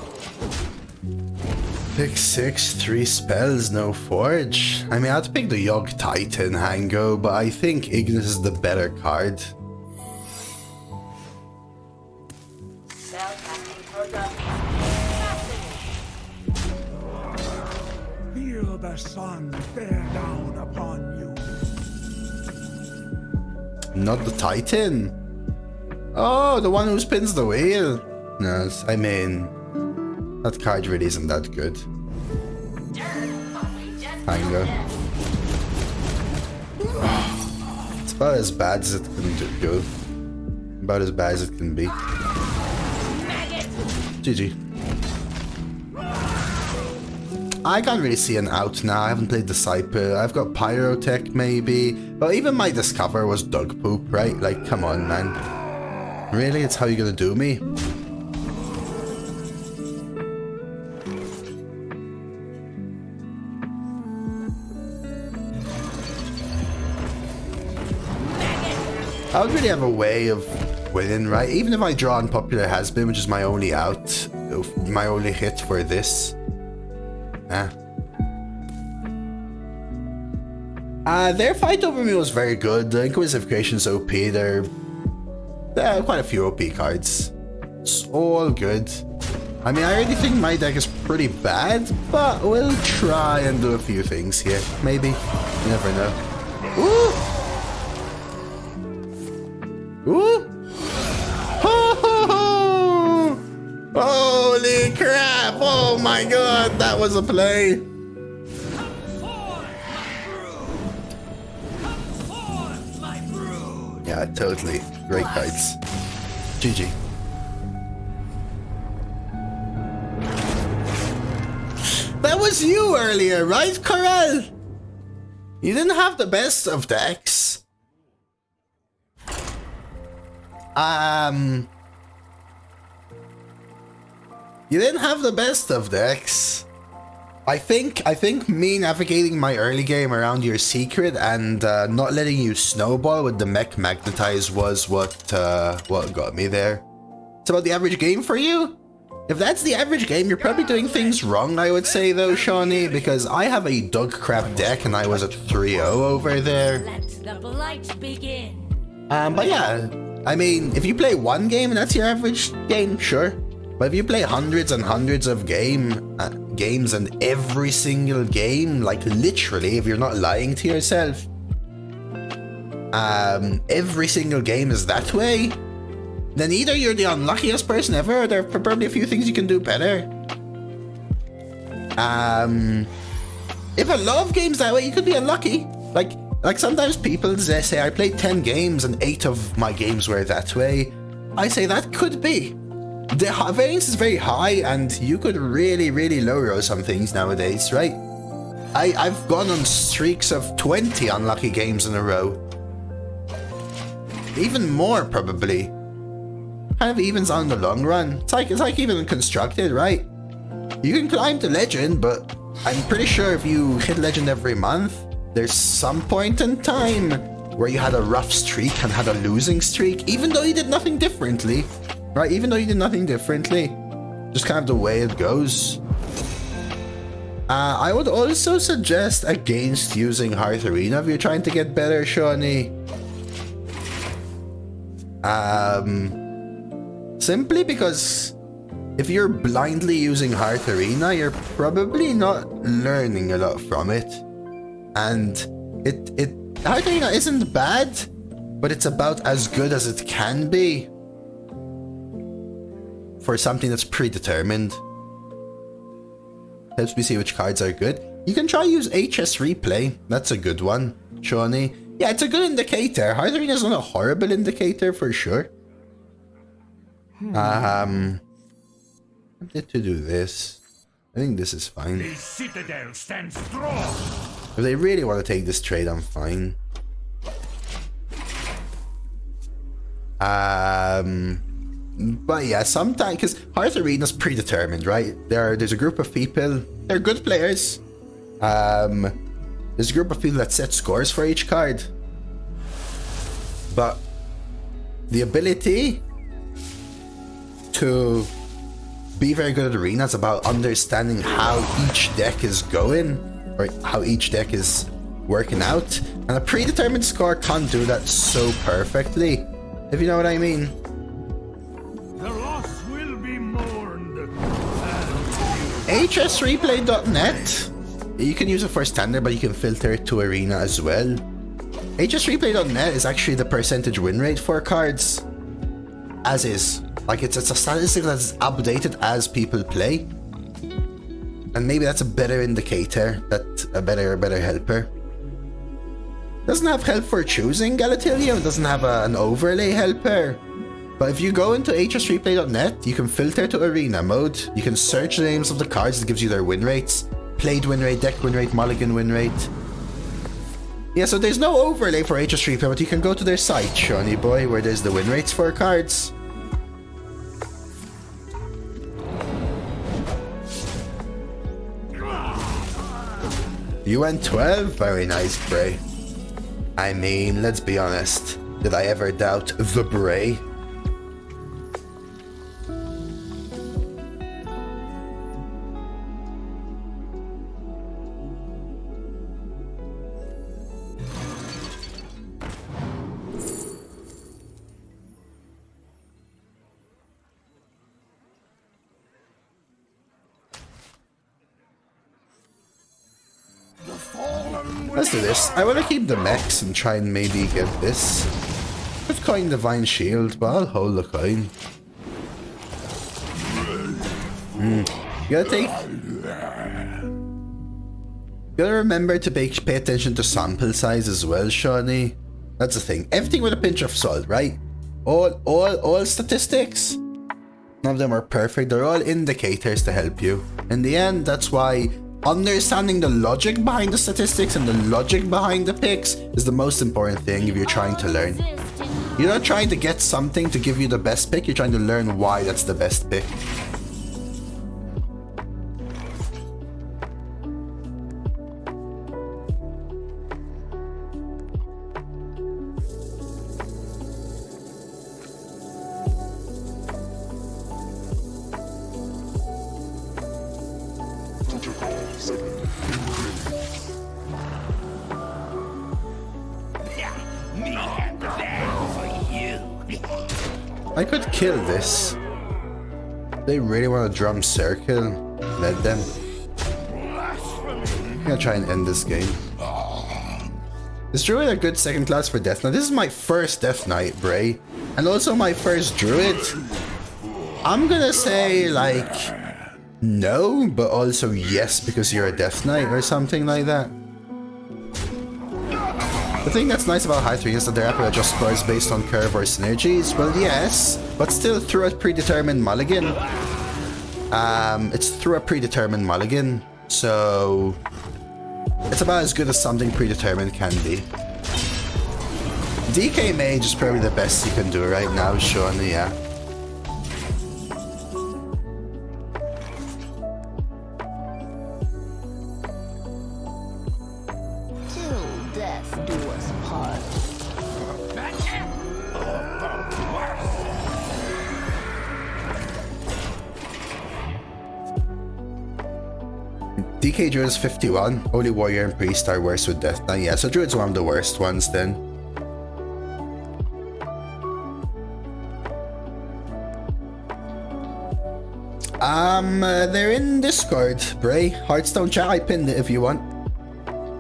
Pick 6, 3 spells, no forge. I mean, I'd pick the Yogg Titan Hango, but I think Ignis is the better card. Feel the sun bear down upon you. Not the Titan. Oh, the one who spins the wheel. No, I mean, that card really isn't that good. Hango. It's about as bad as it can go. About as bad as it can be. GG. I can't really see an out now. I haven't played Disciple. I've got Pyrotech maybe. But even my Discover was dog poop, right? Like, come on, man. Really? It's how you're gonna do me? I would really have a way of winning, right? Even if I draw Unpopular Has-Been, which is my only out, my only hit for this. Their fight over me was very good. The Inquisitive Creation's OP. There are quite a few OP cards. It's all good. I mean, I already think my deck is pretty bad, but we'll try and do a few things here. Maybe. You never know. Woo! Woo! Ho, ho, ho! Holy crap! Oh my god, that was a play! Yeah, totally. Great cards. GG. That was you earlier, right, Corel? You didn't have the best of decks. You didn't have the best of decks. I think me navigating my early game around your secret and not letting you snowball with the mech magnetize was what got me there. It's about the average game for you? If that's the average game, you're probably doing things wrong, I would say though, Shawnee, because I have a dog crap deck and I was at 3-0 over there. Let the blight begin. But yeah, I mean, if you play one game and that's your average game, sure. But if you play hundreds and hundreds of games and every single game, like literally, if you're not lying to yourself, every single game is that way, then either you're the unluckiest person ever, or there are probably a few things you can do better. If a lot of games that way, you could be unlucky. Like sometimes people say I played 10 games and 8 of my games were that way. I say that could be. The variance is very high and you could really, really low roll some things nowadays, right? I've gone on streaks of 20 unlucky games in a row. Even more, probably. Kind of evens out in the long run. It's like even constructed, right? You can climb to legend, but I'm pretty sure if you hit legend every month, there's some point in time where you had a rough streak and had a losing streak, even though you did nothing differently. Right, even though you did nothing differently. Just kind of the way it goes. I would also suggest against using Hearth Arena if you're trying to get better, Shawnee. Simply because if you're blindly using Hearth Arena, you're probably not learning a lot from it. And Hearth Arena isn't bad, but it's about as good as it can be for something that's predetermined. Helps me see which cards are good. You can try use HS Replay. That's a good one, Shawnee. Yeah, it's a good indicator. Hearth Arena is not a horrible indicator for sure. I'm tempted to do this. I think this is fine. The citadel stands strong. If they really want to take this trade, I'm fine. But yeah, sometimes, because Hearth Arena is predetermined, right? There's a group of people, they're good players. There's a group of people that set scores for each card. But the ability to be very good at Arena is about understanding how each deck is going, or how each deck is working out. And a predetermined score can't do that so perfectly, if you know what I mean. The loss will be mourned. hsreplay.net. You can use it for standard, but you can filter it to Arena as well. hsreplay.net is actually the percentage win rate for cards. As is. Like, it's a statistic that's updated as people play. And maybe that's a better indicator, that a better helper. Doesn't have help for choosing Galatalia, it doesn't have an overlay helper. But if you go into hsreplay.net, you can filter to Arena mode. You can search the names of the cards that gives you their win rates. Played win rate, deck win rate, mulligan win rate. Yeah, so there's no overlay for HS Replay, but you can go to their site, Shawnee boy, where there's the win rates for cards. You went 12? Very nice, Bray. I mean, let's be honest. Did I ever doubt the Bray? Let's do this. I want to keep the mechs and try and maybe get this. Could coin Divine Shield, but I'll hold the coin. You gotta take... You gotta remember to pay attention to sample size as well, Shawnee. That's the thing. Everything with a pinch of salt, right? All statistics. None of them are perfect. They're all indicators to help you. In the end, that's why understanding the logic behind the statistics and the logic behind the picks is the most important thing if you're trying to learn. You're not trying to get something to give you the best pick, you're trying to learn why that's the best pick. I could kill this. They really want a drum circle. Let them. I'm gonna try and end this game. Is Druid a good second class for Death Knight? This is my first Death Knight, Bray. And also my first Druid. I'm gonna say, like, no, but also yes because you're a Death Knight or something like that. The thing that's nice about Hearth Arena is that they're able to adjust scores based on curve or synergies. Well, yes, but still through a predetermined mulligan. It's through a predetermined mulligan, so it's about as good as something predetermined can be. DK Mage is probably the best you can do right now, Sean, yeah. DK Druid is 51. Holy Warrior and Priest are worse with Death Knight. Yeah, so Druid's one of the worst ones then. They're in Discord, Bray. Hearthstone chat, I pinned it if you want.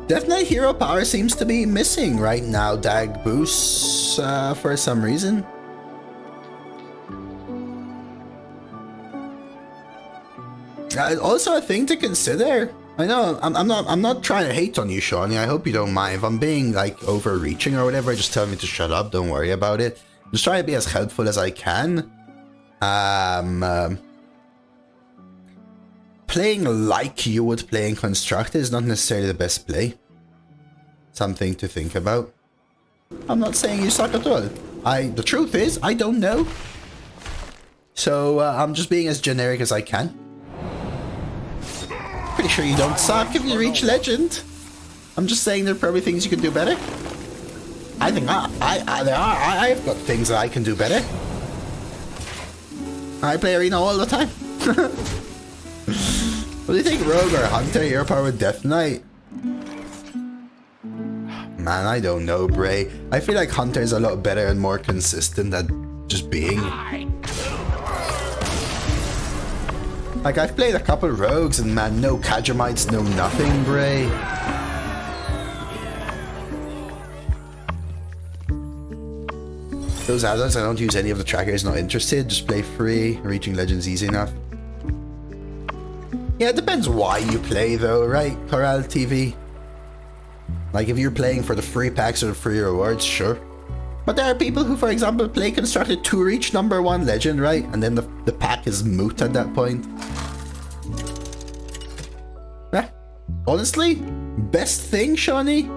Death Knight hero power seems to be missing right now. Dag boosts for some reason. Also a thing to consider. I know I'm not trying to hate on you, Shawnee. I hope you don't mind. If I'm being like overreaching or whatever, just tell me to shut up. Don't worry about it. I'm just trying to be as helpful as I can. Playing like you would play in Constructed is not necessarily the best play. Something to think about. I'm not saying you suck at all. The truth is, I don't know. So I'm just being as generic as I can. Pretty sure you don't suck if you reach Legend. I'm just saying there are probably things you can do better. I think I've got things that I can do better. I play Arena all the time. What do you think, Rogue or Hunter? Hero power with Death Knight? Man, I don't know, Bray. I feel like Hunter is a lot better and more consistent at just being. Like, I've played a couple rogues and man, no Kajamites, no nothing, Bray. Those add-ons, I don't use any of the trackers, not interested. Just play free, reaching Legends easy enough. Yeah, it depends why you play though, right, Corral TV? Like, if you're playing for the free packs or the free rewards, sure. But there are people who, for example, play Constructed to reach #1 Legend, right? And then the pack is moot at that point. Yeah. Honestly, best thing, Shawnee?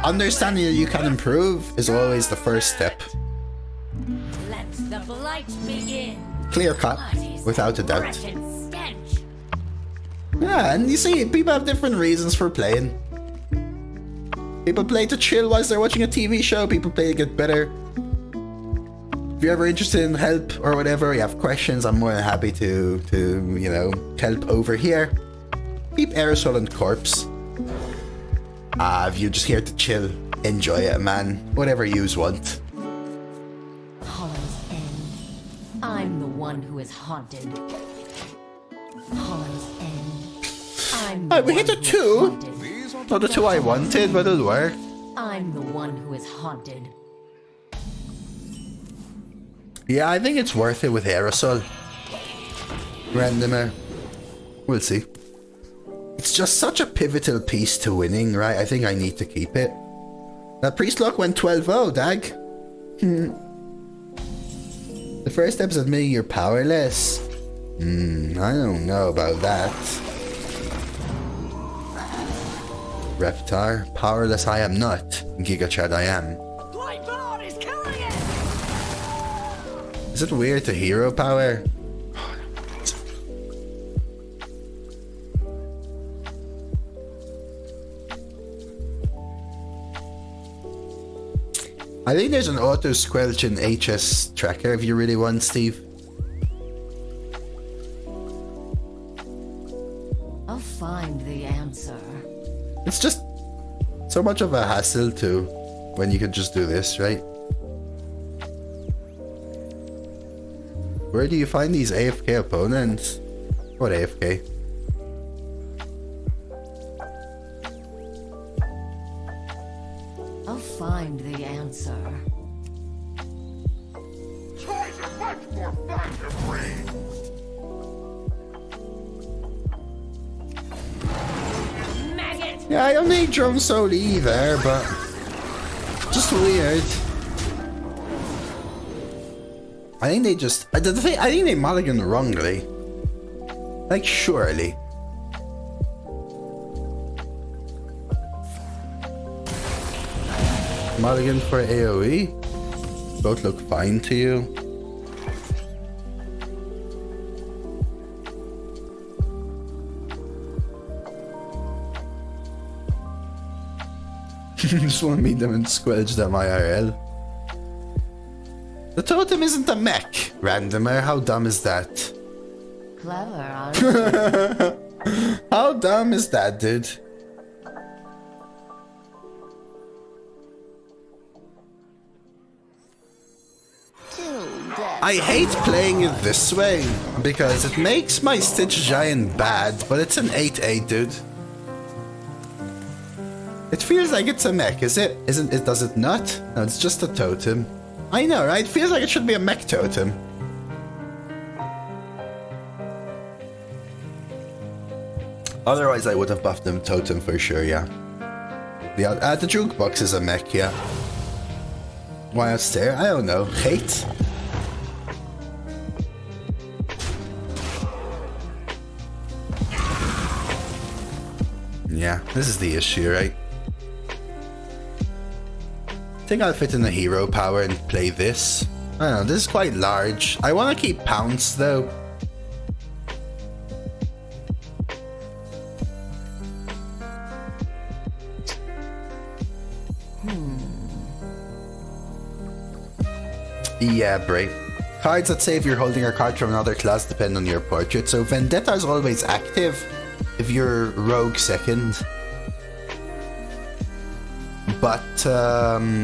Understanding that you can improve is always the first step. Let the blight begin. Clear cut, without a doubt. Wretched stench. Yeah, and you see, people have different reasons for playing. People play to chill whilst they're watching a TV show. People play to get better. If you're ever interested in help or whatever, you have questions, I'm more than happy to you know, help over here. Keep Aerosol and Corpse. If you're just here to chill, enjoy it, man. Whatever yous want. Hollow's End. I'm the one who is haunted. Hollow's End. I'm the We hit one a who is 2. haunted. Not the 2 I wanted, but it'll work. I'm the one who is haunted. Yeah, I think it's worth it with Aerosol. Randomer. We'll see. It's just such a pivotal piece to winning, right? I think I need to keep it. That Priest Lock went 12-0, Dag. The first step is admitting you're powerless. I don't know about that. Reptar, powerless I am not. Giga Chad I am. Is it weird to hero power? I think there's an auto squelch in HS tracker if you really want, Steve. I'll find the answer. It's just so much of a hassle too when you could just do this, right? Where do you find these AFK opponents? What AFK? I'll find the answer. Toys are much more fun to breed. Maggot! Yeah, I don't need Drone Soul either, but just weird. I think they just I think they mulligan wrongly. Like, surely. Mulligan for AoE? Both look fine to you. Just want to meet them and squelch them IRL. The totem isn't a mech, randomer. How dumb is that? Clever, aren't you? How dumb is that, dude? I hate playing it this way because it makes my Stitch Giant bad, but it's an 8/8, dude. It feels like it's a mech, is it? Isn't it? Does it not? No, it's just a totem. I know, right? It feels like it should be a mech totem. Otherwise, I would have buffed them totem for sure, yeah. The jukebox is a mech, yeah. Why else there? I don't know. Hate? Yeah, this is the issue, right? I think I'll fit in the hero power and play this. I don't know, this is quite large. I want to keep Pounce though. Yeah, Brave. Cards that say if you're holding a card from another class depend on your portrait. So Vendetta is always active if you're Rogue second. But,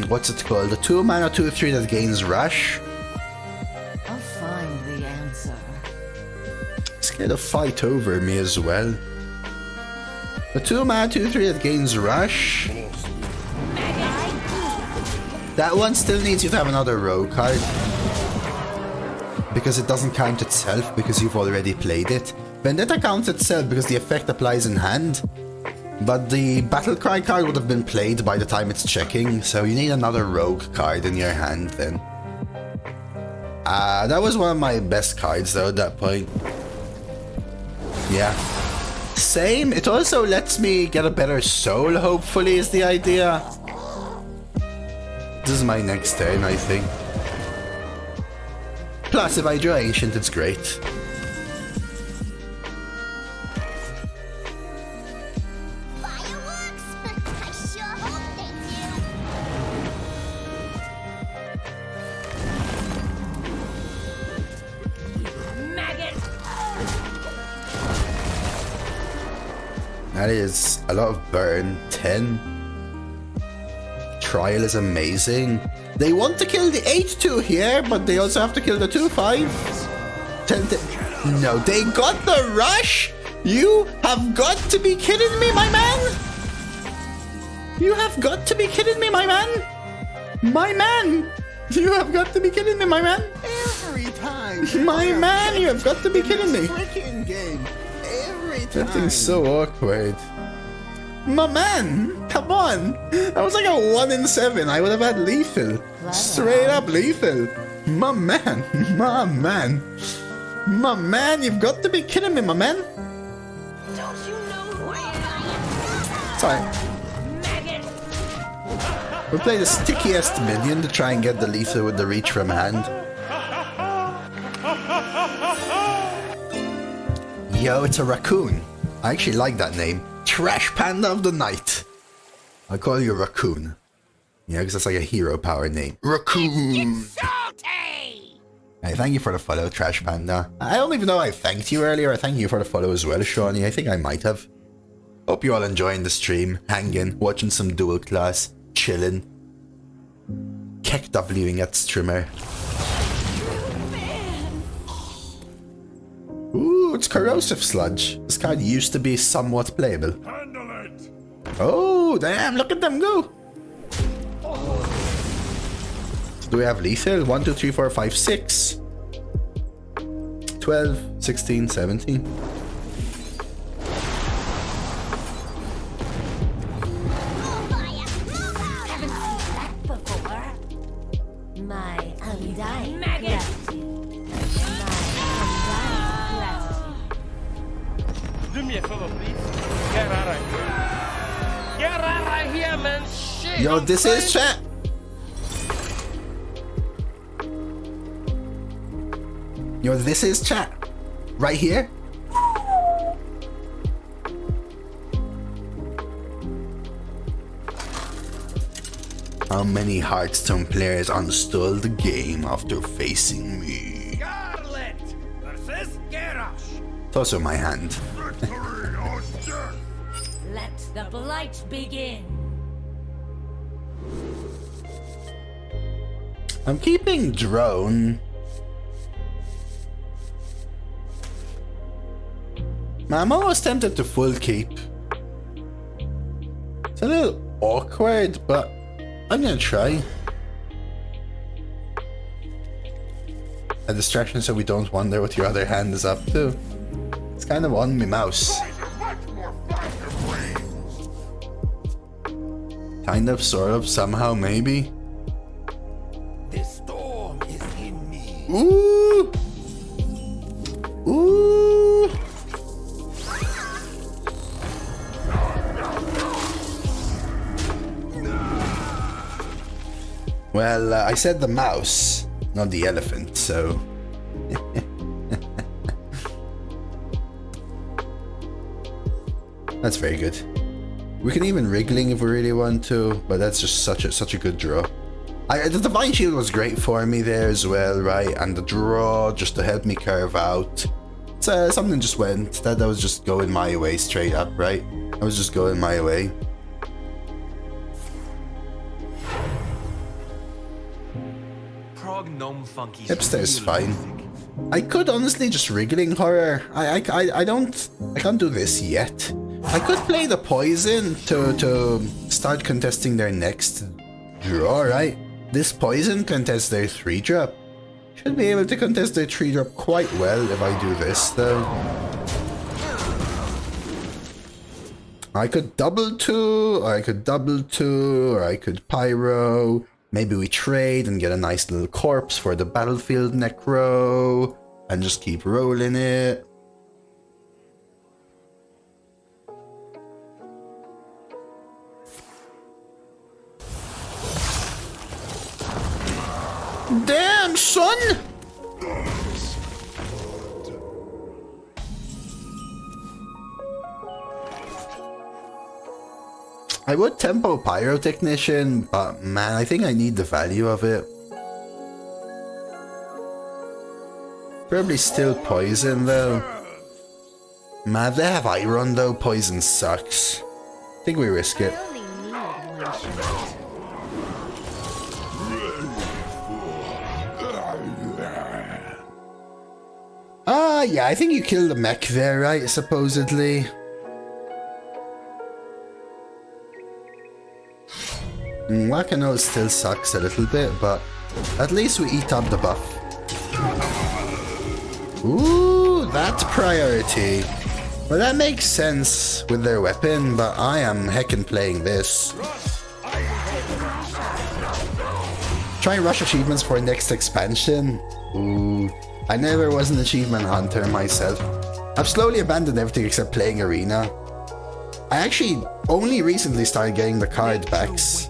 what's it called? The 2 mana 2/3 that gains Rush. I'll find the answer. Scared to fight over me as well. The 2 mana 2/3 that gains Rush. That one still needs you to have another Rogue card. Because it doesn't count itself because you've already played it. Vendetta counts itself because the effect applies in hand. But the Battlecry card would have been played by the time it's checking, so you need another Rogue card in your hand then. That was one of my best cards though at that point. Yeah. Same, it also lets me get a better soul, hopefully, is the idea. This is my next turn, I think. Plus, if I draw Ancient, it's great. Fireworks? I sure hope they do. Maggot! That is a lot of burn. 10. Trial is amazing. They want to kill the 8-2 here, but they also have to kill the 2-5. No, they got the rush? You have got to be kidding me, my man! You have got to be kidding me, my man! My man! You have got to be kidding me, my man! Every time. My man, you have got to be kidding me! Freaking game. Every time. That thing's so awkward. My man, come on. That was like a 1 in 7. I would have had lethal. Straight up lethal. My man, my man. My man, you've got to be kidding me, my man. Don't you know who I am? Sorry. Maggot! We'll play the stickiest minion to try and get the lethal with the reach from hand. Yo, it's a raccoon. I actually like that name. Trash Panda of the Night. I'll call you Raccoon. Yeah, because that's like a hero power name. Raccoon! Salty! Hey, thank you for the follow, Trash Panda. I don't even know I thanked you earlier. I thank you for the follow as well, Shawnee. I think I might have. Hope you all enjoying the stream. Hanging, watching some dual class, chilling. Keck Wing at streamer. Ooh, it's Corrosive Sludge. This card used to be somewhat playable. Handle it! Oh, damn, look at them go. Do we have lethal? 1, 2, 3, 4, 5, 6. 12, 16, 17. My undying Maggot! gratitude. My undying gratitude. Do me a favor, please. Get out of here. Get out of here, man. Shit. Yo, I'm this is trying- chat. Yo, this is chat. Right here. How many Hearthstone players uninstalled the game after facing me? Scarlet versus Garrosh. It's also my hand. Victory or death. Let the blight begin. I'm keeping drone. I'm almost tempted to full keep. It's a awkward, but I'm gonna try. A distraction so we don't wonder what your other hand is up to. It's kind of on me mouse. Kind of, sort of, somehow, maybe. The storm is in me. Ooh! Ooh! Well, I said the mouse, not the elephant, so... That's very good. We can even wriggling if we really want to, but that's just such a good draw. The Divine Shield was great for me there as well, right? And the draw just to help me curve out. So something just went. That was just going my way straight up, right? I was just going my way. Hipster is fine. I could honestly just wriggling horror. I can't do this yet. I could play the poison to start contesting their next draw, right? This poison contests their 3-drop. Should be able to contest their 3-drop quite well if I do this, though. I could double 2, or I could double 2, or I could pyro. Maybe we trade and get a nice little corpse for the battlefield necro, and just keep rolling it. Damn, son! I would tempo pyrotechnician, but man, I think I need the value of it. Probably still poison though. Man, if they have iron though, poison sucks. I think we risk it. Yeah, I think you killed the mech there, right? Supposedly. Wakano still sucks a little bit, but at least we eat up the buff. Ooh, that's priority. Well, that makes sense with their weapon, but I am heckin' playing this. Try rush achievements for next expansion. Ooh. I never was an achievement hunter myself. I've slowly abandoned everything except playing Arena. I actually only recently started getting the card backs.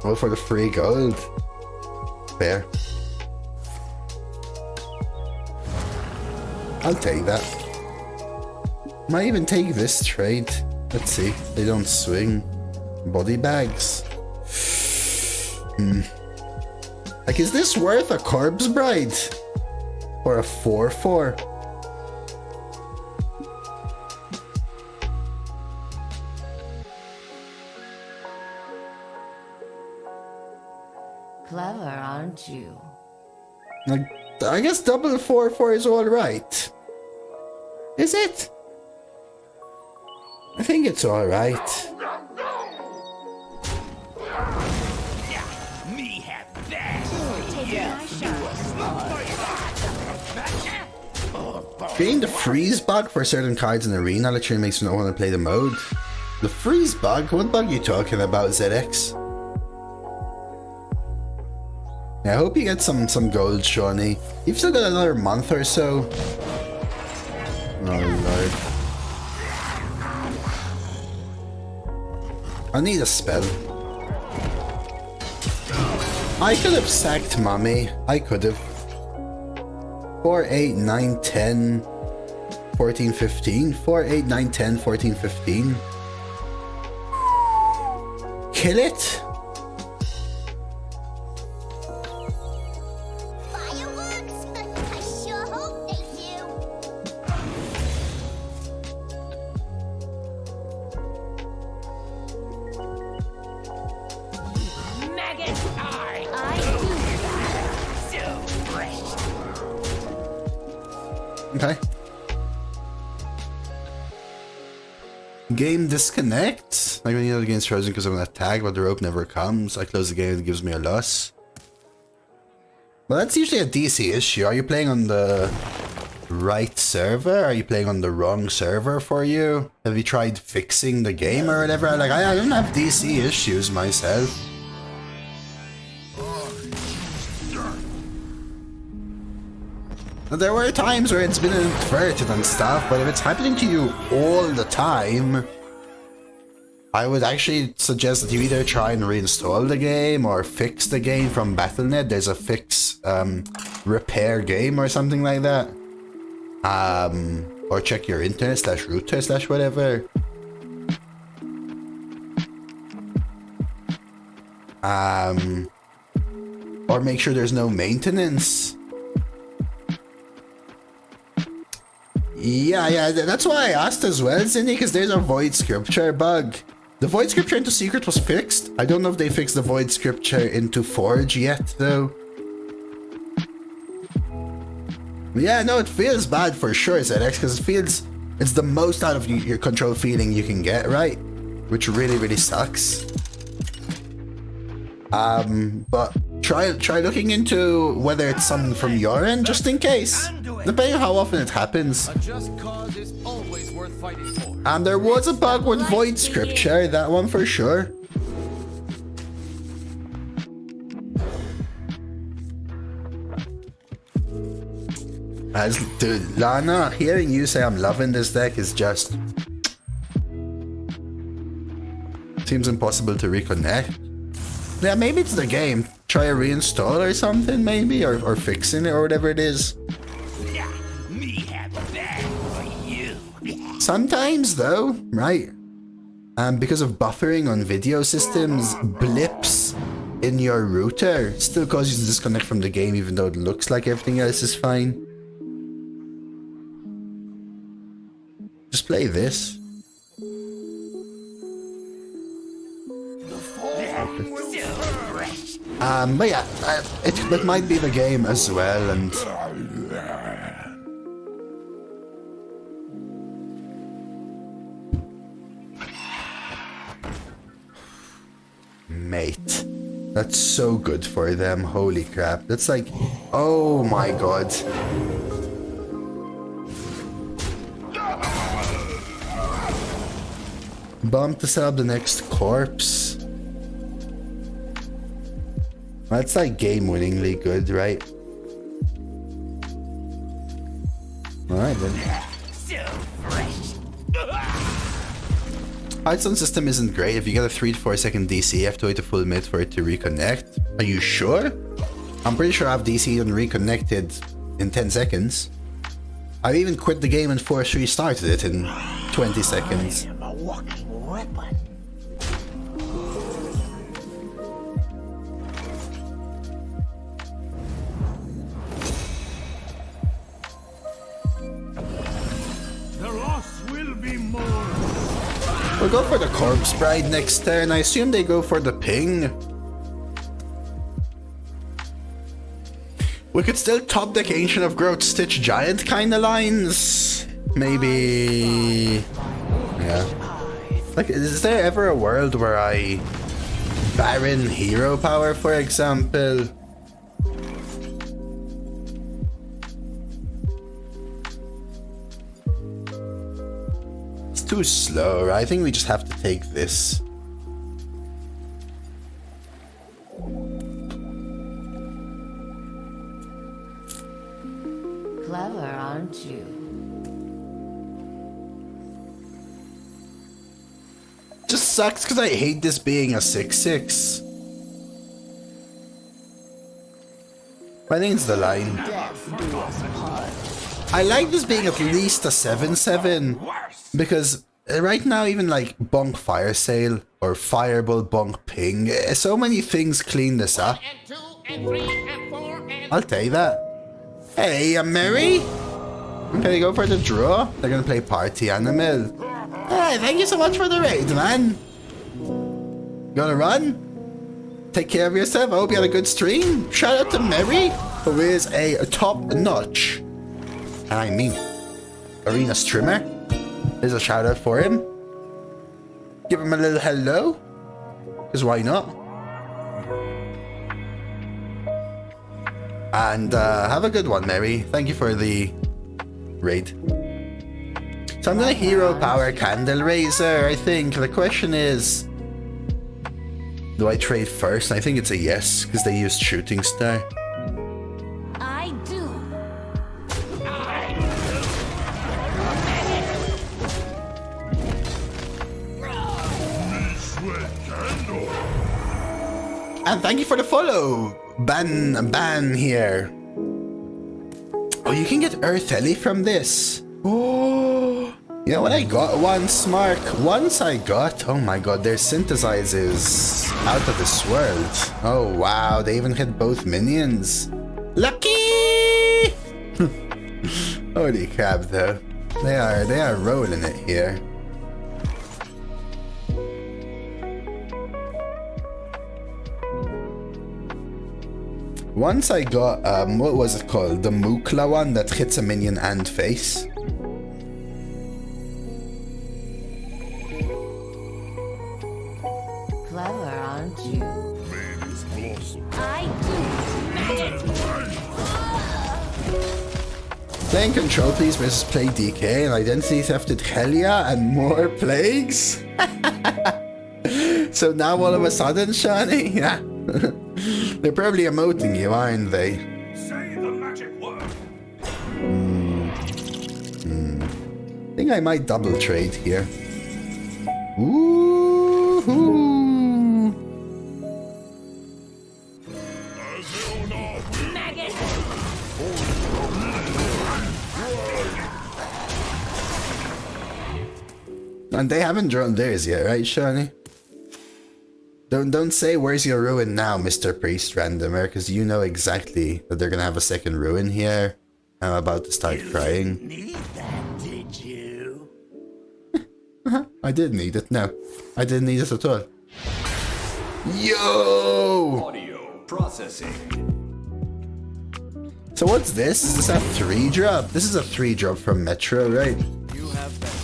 All for the free gold. Fair. I'll take that. Might even take this trade. Let's see. They don't swing. Body bags. Like, is this worth a Corpse Bride? Or a 4/4? Clever, aren't you? Like, I guess double 4/4 is alright. Is it? I think it's alright. Me have that. Getting the freeze bug for certain cards in Arena literally makes me not want to play the mode. The freeze bug? What bug are you talking about, ZX? Yeah, I hope you get some gold, Shawnee. You've still got another month or so. Oh lord. I need a spell. I could have sacked Mummy. I could have. 4, 8, 9, 10, 14, 15. 4, 8, 9, 10, 14, 15. Kill it? Fireworks? I sure hope they do. Maggot eye. So fresh. Okay. Game disconnect. Like when you know the game's frozen because of an attack, but the rope never comes. I close the game and it gives me a loss. Well, that's usually a DC issue. Are you playing on the right server? Are you playing on the wrong server for you? Have you tried fixing the game or whatever? Like, I don't have DC issues myself. There were times where it's been inverted and stuff, but if it's happening to you all the time, I would actually suggest that you either try and reinstall the game or fix the game from Battle.net. There's a fix, repair game or something like that. Or check your internet /router /whatever. Or make sure there's no maintenance. Yeah, that's why I asked as well, Zinni, because there's a void scripture bug. The void scripture into Secret was fixed. I don't know if they fixed the void scripture into Forge yet, though. Yeah, no, it feels bad for sure, ZX, because it's the most out of your control feeling you can get, right? Which really sucks. But try looking into whether it's something from your end, just in case. Depending on how often it happens. A just cause is always worth fighting for. And there was a bug with void scripture, that one for sure. Dude, Lana, hearing you say I'm loving this deck is just... seems impossible to reconnect. Yeah, maybe it's the game. Try a reinstall or something, maybe, or fixing it or whatever it is. Me have that for you. Sometimes, though, right? Because of buffering on video systems, blips in your router still cause you to disconnect from the game, even though it looks like everything else is fine. Just play this. But yeah, it might be the game as well, and... Mate. That's so good for them, holy crap. That's like... oh my god. Bump to set up the next corpse. That's like game-winningly good, right? Alright then. So fresh. Hearthstone system isn't great. If you get a 3 to 4 second DC, you have to wait a full minute for it to reconnect. Are you sure? I'm pretty sure I've DC'd and reconnected in 10 seconds. I've even quit the game and force restarted it in 20 seconds. I am a walking weapon. The loss will be more. We'll go for the Corpse Bride next turn. I assume they go for the ping. We could still top deck Ancient of Growth Stitch Giant kind of lines. Maybe... yeah. Like, is there ever a world where I Baron Hero Power, for example? It's too slow, right? I think we just have to take this. Clever, aren't you? Just sucks because I hate this being a 6/6. I think it's the line. I like this being at least a 7/7 because right now even like Bonk Fire Sale or Fireball Bonk Ping, so many things clean this up. I'll take that. Hey, Mary? Okay, they go for the draw. They're gonna play Party Animal. Hey, thank you so much for the raid, man. Gonna run? Take care of yourself. I hope you had a good stream. Shout out to Mary, who is a top-notch, and I mean, arena streamer. There's a shout out for him. Give him a little hello. Because why not? And have a good one, Mary. Thank you for the raid. So I'm gonna hero power Candle Raiser, I think. The question is, do I trade first? I think it's a yes, because they used Shooting Star. I do. And thank you for the follow, Ban here. Oh, you can get Earth Ellie from this. Oh, you know what I got once, Mark? Once I got, oh my god, their synthesize is out of this world. Oh wow, they even hit both minions. Lucky! Holy crap, though. They are rolling it here. Once I got, what was it called? The Mukla one that hits a minion and face. Clever, aren't you? I Playing Control Please versus Play DK and Identity Thefted Helia and more plagues? So now all of a sudden, Shani? Yeah. They're probably emoting you, aren't they? Say the magic word. I think I might double trade here. Ooh-hoo. And they haven't drawn theirs yet, right, Shani? Don't say where's your ruin now, Mr. Priest Randomer, because you know exactly that they're gonna have a second ruin here. I'm about to start crying. Need that, did you? I didn't need it, no. I didn't need it at all. Yo! Audio processing. So what's this? Is this a 3-drop? This is a 3-drop from Metro, right? You have that.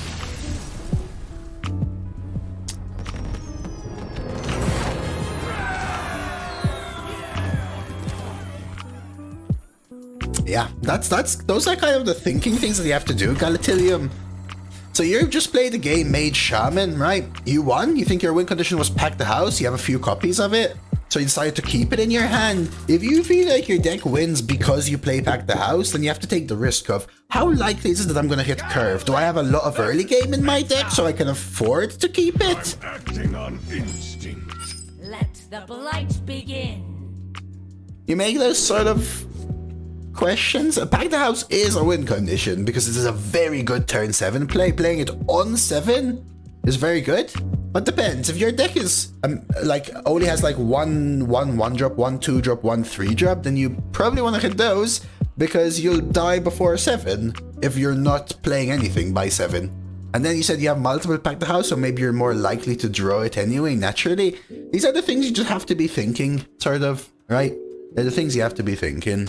Yeah, those are kind of the thinking things that you have to do, Galatilium. So you just played the game Mage Shaman, right? You won? You think your win condition was Pack the House? You have a few copies of it? So you decided to keep it in your hand. If you feel like your deck wins because you play Pack the House, then you have to take the risk of how likely is it that I'm going to hit curve? Do I have a lot of early game in my deck so I can afford to keep it? Acting on instinct. Let the blight begin. You make those sort of questions. Pack the House is a win condition because it is a very good turn 7 play. Playing it on 7 is very good, but depends. If your deck is like only has like one drop, 1 2-drop, 1 3-drop, then you probably want to hit those because you'll die before 7 if you're not playing anything by 7. And then you said you have multiple Pack the House, so maybe you're more likely to draw it anyway, naturally. These are the things you just have to be thinking, sort of, right? They're the things you have to be thinking.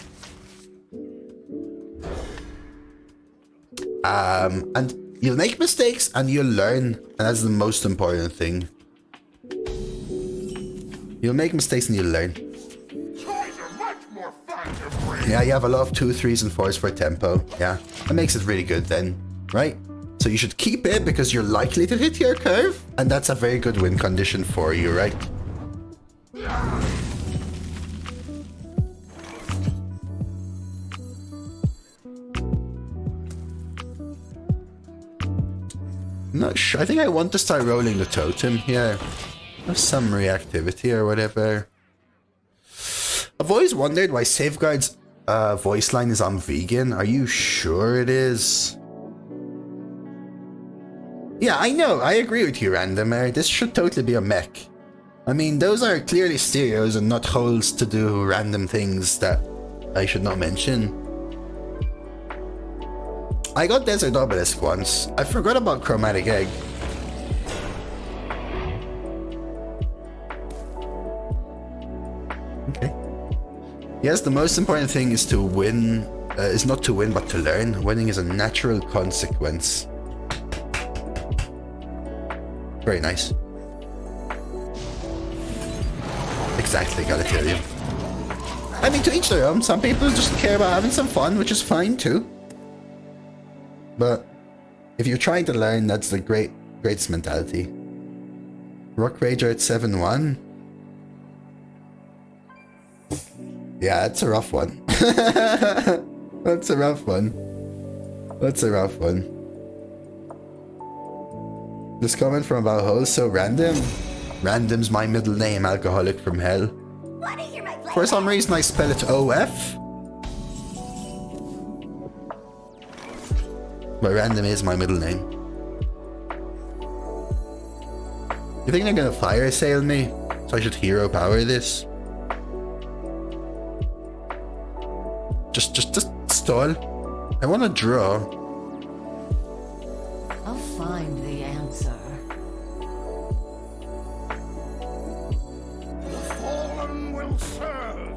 And you'll make mistakes and you'll learn, and that's the most important thing. You'll make mistakes and you'll learn. Toys are much more fun to bring. Yeah, you have a lot of 2, 3s, and 4s for tempo. Yeah, that makes it really good then, right? So you should keep it because you're likely to hit your curve, and that's a very good win condition for you, right? Not sure. I think I want to start rolling the totem here. Have some reactivity or whatever. I've always wondered why Safeguard's voice line is on vegan. Are you sure it is? Yeah, I know. I agree with you, Randomer. This should totally be a mech. I mean, those are clearly stereos and not holes to do random things that I should not mention. I got Desert Obelisk once. I forgot about Chromatic Egg. Okay. Yes, the most important thing is to win, is not to win but to learn. Winning is a natural consequence. Very nice. Exactly, gotta tell you. I mean, to each their own. Some people just care about having some fun, which is fine too. But if you're trying to learn, that's the greatest mentality. Rock Rager at 7-1. Yeah, that's a rough one. That's a rough one. That's a rough one. This comment from Valhalla, so random. Random's my middle name, alcoholic from hell. Want to hear my play? For some reason I spell it OF. But random is my middle name. You think they're gonna fire sale me? So I should hero power this? Just stall. I wanna draw. I'll find the answer. The fallen will serve.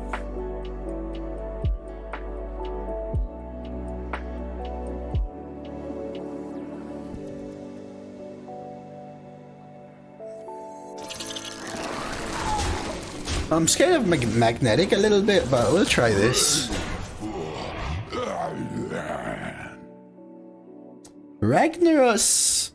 I'm scared of magnetic a little bit, but we'll try this. Ragnaros.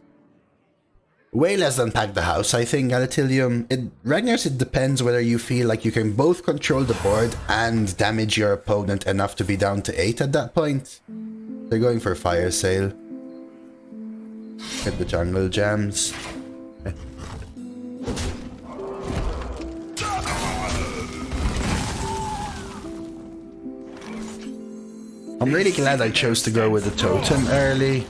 Way less than Pack the House, I think, Galatilium. Ragnaros, it depends whether you feel like you can both control the board and damage your opponent enough to be down to 8 at that point. They're going for fire sale. Get the jungle jams. Okay. I'm really glad I chose to go with the totem early.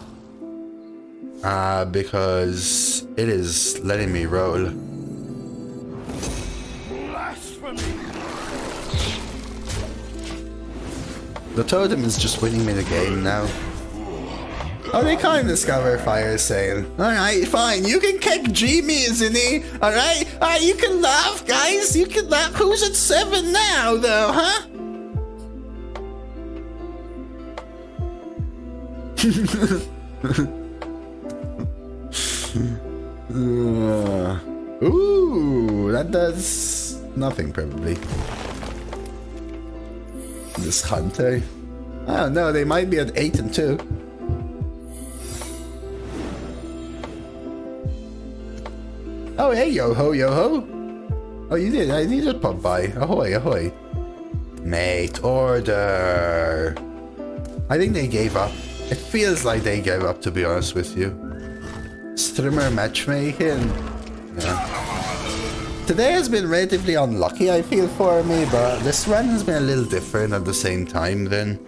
Because it is letting me roll. Blasphemy. The totem is just winning me the game now. Oh, they can't discover fire sale. Alright, fine. You can kick Jimmy, isn't he? Alright? Alright, you can laugh, guys. You can laugh. Who's at 7 now, though, huh? Ooh, that does nothing probably. This hunter. I don't know, they might be at 8 and 2. Oh hey, yo ho, yo ho. Oh, you did. I need to pop by. Ahoy, ahoy. Mate, order. I think they gave up. It feels like they gave up, to be honest with you. Streamer matchmaking. Yeah. Today has been relatively unlucky, I feel, for me, but this run has been a little different at the same time then.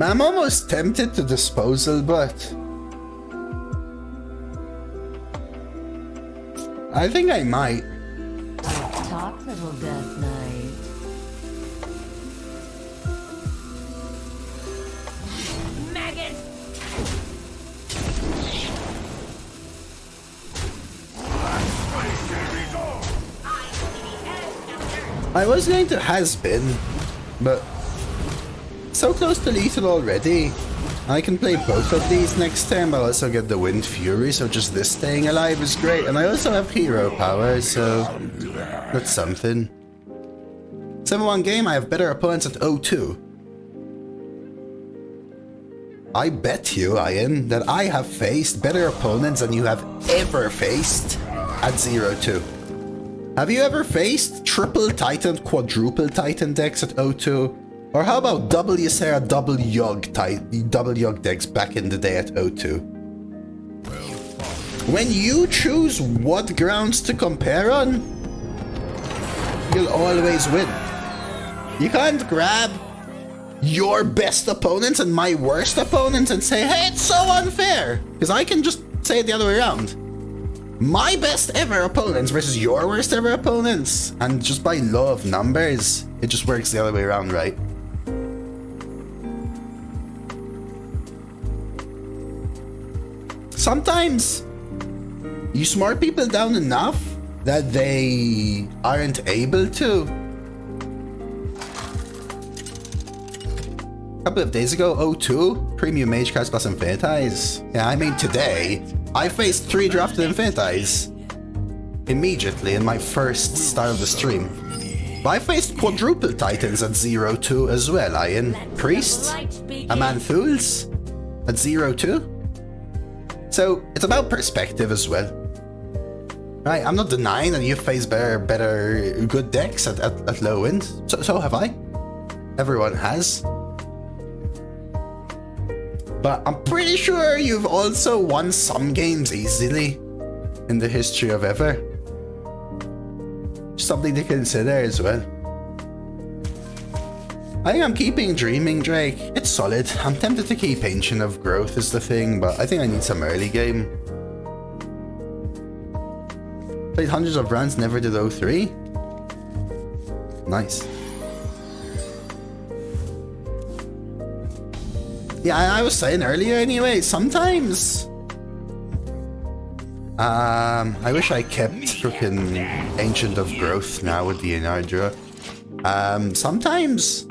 I'm almost tempted to disposal, but I think I might. Talk, little Death Knight. Maggot! I was going to has been, but so close to lethal already. I can play both of these next turn, but I also get the Wind Fury, so just this staying alive is great. And I also have hero power, so that's something. 7-1 game, I have better opponents at 0-2. I bet you, Ian, that I have faced better opponents than you have ever faced at 0-2. Have you ever faced triple Titan, quadruple Titan decks at 0-2? Or how about double Ysera, double Yogg decks back in the day at 0-2? When you choose what grounds to compare on, you'll always win. You can't grab your best opponents and my worst opponents and say, hey, it's so unfair. Because I can just say it the other way around. My best ever opponents versus your worst ever opponents. And just by law of numbers, it just works the other way around, right? Sometimes you smart people down enough that they aren't able to. A couple of days ago, 02, Premium Mage Cards plus Infinitize. Yeah, I mean today, I faced 3 drafted Infinitize immediately in my first start of the stream. But I faced quadruple Titans at 02 as well, Ian. Priest, a Manthul's at 02. So it's about perspective as well. Right, I'm not denying that you face better good decks at low end. So have I. Everyone has. But I'm pretty sure you've also won some games easily in the history of ever. Something to consider as well. I think I'm keeping Dreaming Drake. It's solid. I'm tempted to keep Ancient of Growth is the thing, but I think I need some early game. Played hundreds of rounds, never did 03. Nice. Yeah, I was saying earlier anyway, sometimes... I wish I kept freaking Ancient of Growth now with the Inardra. Sometimes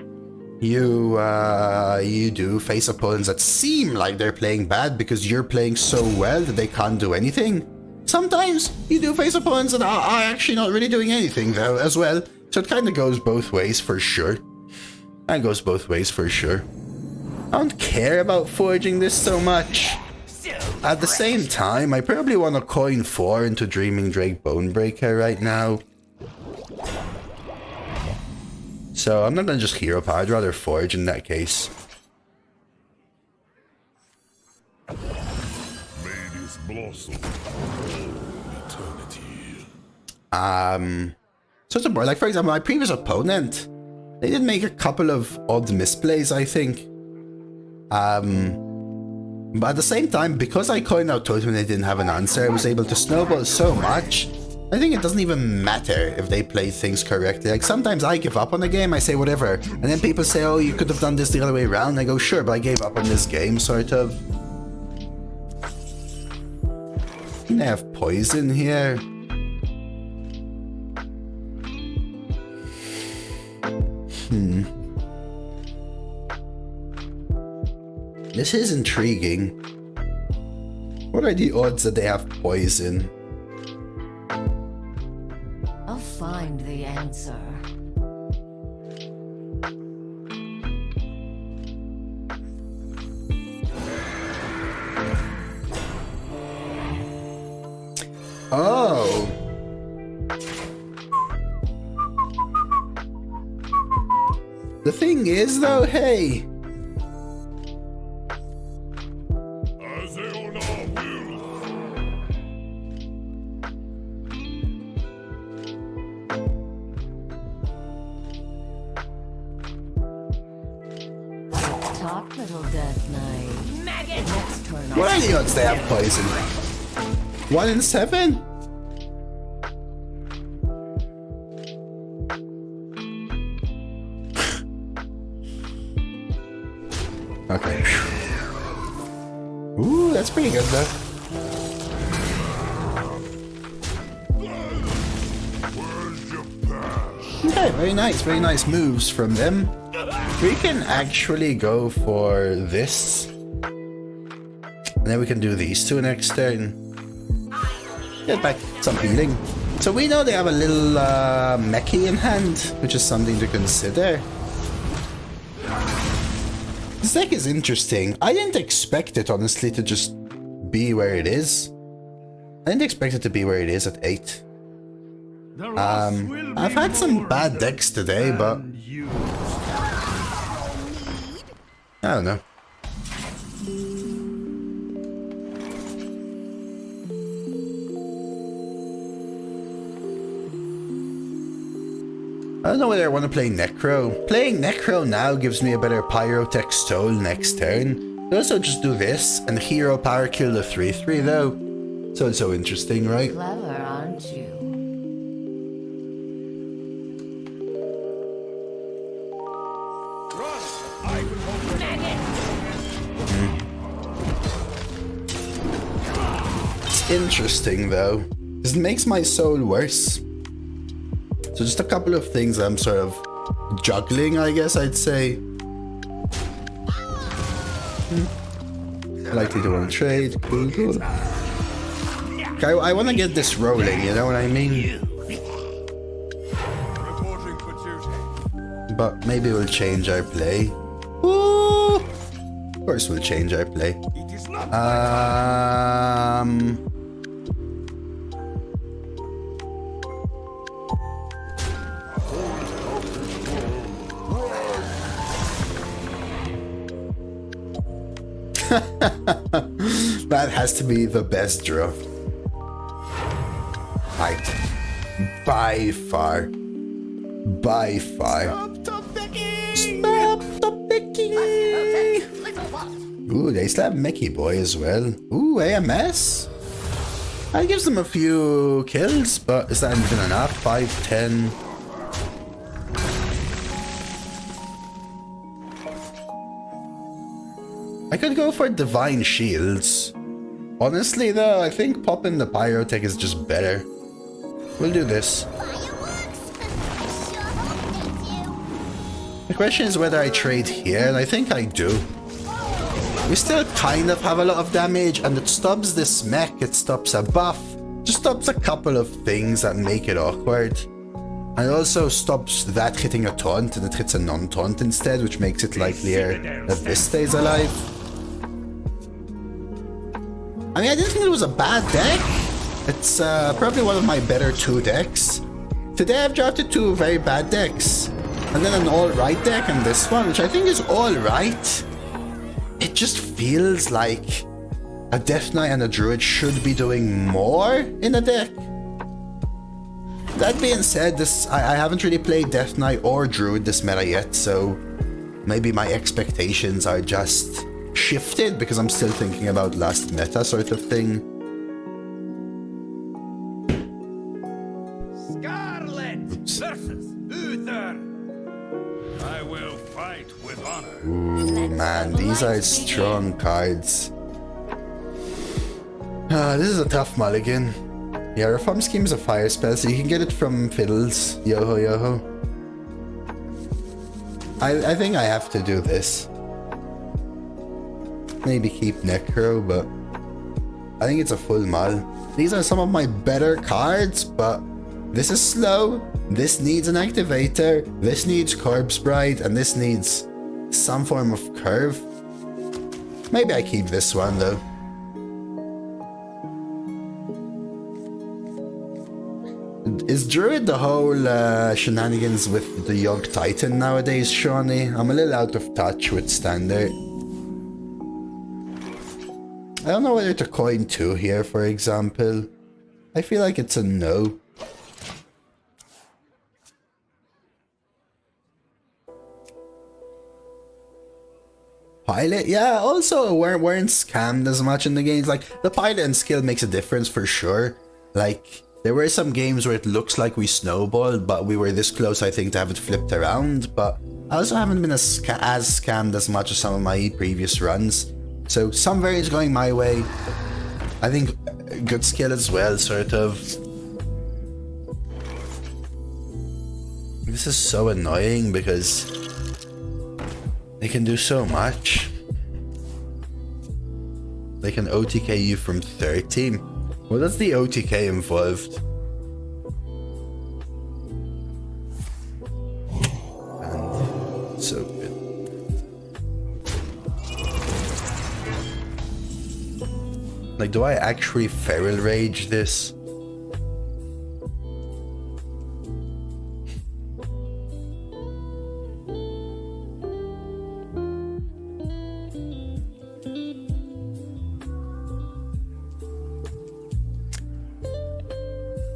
you do face opponents that seem like they're playing bad because you're playing so well that they can't do anything. Sometimes you do face opponents that are actually not really doing anything though as well. So it kind of goes both ways for sure. It goes both ways for sure. I don't care about forging this so much. At the same time, I probably want to coin 4 into Dreaming Drake Bonebreaker right now. So I'm not going to just hero power, I'd rather forge in that case. So it's a board, like for example, my previous opponent, they did make a couple of odd misplays, I think. But at the same time, because I coined out totem and they didn't have an answer, I was able to snowball so much. I think it doesn't even matter if they play things correctly. Like sometimes I give up on the game, I say whatever, and then people say, oh, you could have done this the other way around. I go, sure, but I gave up on this game, sort of. They have poison here. This is intriguing. What are the odds that they have poison? I'll find the answer. Oh. The thing is though, hey. Top little death knight. Maggot. Next turn. What are the odds they have poison? 1 in 7? Okay. Ooh, that's pretty good though. Okay, very nice moves from them. We can actually go for this. And then we can do these two next turn. Get back some healing. So we know they have a little mechie in hand, which is something to consider. This deck is interesting. I didn't expect it, honestly, to just be where it is. I didn't expect it to be where it is at 8. I've had some bad decks today, but I don't know. I don't know whether I want to play Necro. Playing Necro now gives me a better Pyrotech Stole next turn. I also just do this and hero power kill the 3/3 though. So it's so interesting, right? Clever, aren't you? It's interesting though, because it makes my soul worse. So just a couple of things I'm sort of juggling, I guess I'd say. Likely to want to trade. Cool, cool. Okay, I want to get this rolling, you know what I mean? But maybe we'll change our play. Ooh! Of course we'll change our play. That has to be the best draw. Like, by far. By far. Stop picking! Ooh, they still have Mickey Boy as well. Ooh, AMS? That gives them a few kills, but is that even enough? 5, 10... I could go for Divine Shields. Honestly though, I think popping the Pyrotech is just better. We'll do this. The question is whether I trade here, and I think I do. We still kind of have a lot of damage, and it stops this mech, it stops a buff. Just stops a couple of things that make it awkward. And it also stops that hitting a taunt, and it hits a non-taunt instead, which makes it likelier that this stays alive. I mean, I didn't think it was a bad deck. It's probably one of my better 2 decks. Today I've drafted 2 very bad decks. And then an alright deck and this one, which I think is alright. It just feels like a Death Knight and a Druid should be doing more in a deck. That being said, I haven't really played Death Knight or Druid this meta yet, so maybe my expectations are just shifted because I'm still thinking about last meta sort of thing. Scarlet versus Uther. I will fight with honor. Ooh, man, these are strong cards. This is a tough mulligan. Yeah, Reform Scheme is a fire spell, so you can get it from Fiddles. Yo-ho, yo-ho. I think I have to do this. Maybe keep Necro, but I think it's a full mull. These are some of my better cards, but this is slow. This needs an activator. This needs Corpse Bride, and this needs some form of curve. Maybe I keep this one though. Is Druid the whole shenanigans with the Yogg Titan nowadays, Shawnee? I'm a little out of touch with Standard. I don't know whether to coin 2 here, for example. I feel like it's a no. Pilot? Yeah, also weren't scammed as much in the games. Like, the pilot and skill makes a difference for sure. Like, there were some games where it looks like we snowballed, but we were this close, I think, to have it flipped around. But I also haven't been as scammed as much as some of my previous runs. So some variants going my way. I think good skill as well, sort of. This is so annoying because they can do so much. They can OTK you from 30. Well, that's the OTK involved. And so good. Like, do I actually Feral Rage this?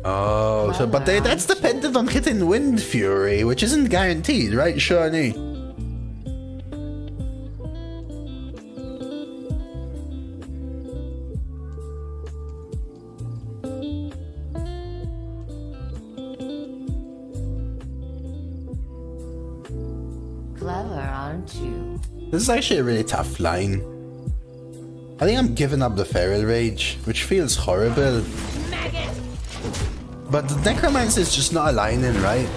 Oh, So, but that's dependent on hitting Wind Fury, which isn't guaranteed, right, Shawnee? Clever, aren't you? This is actually a really tough line. I think I'm giving up the Feral Rage, which feels horrible. But the Necromancer is just not aligning, right?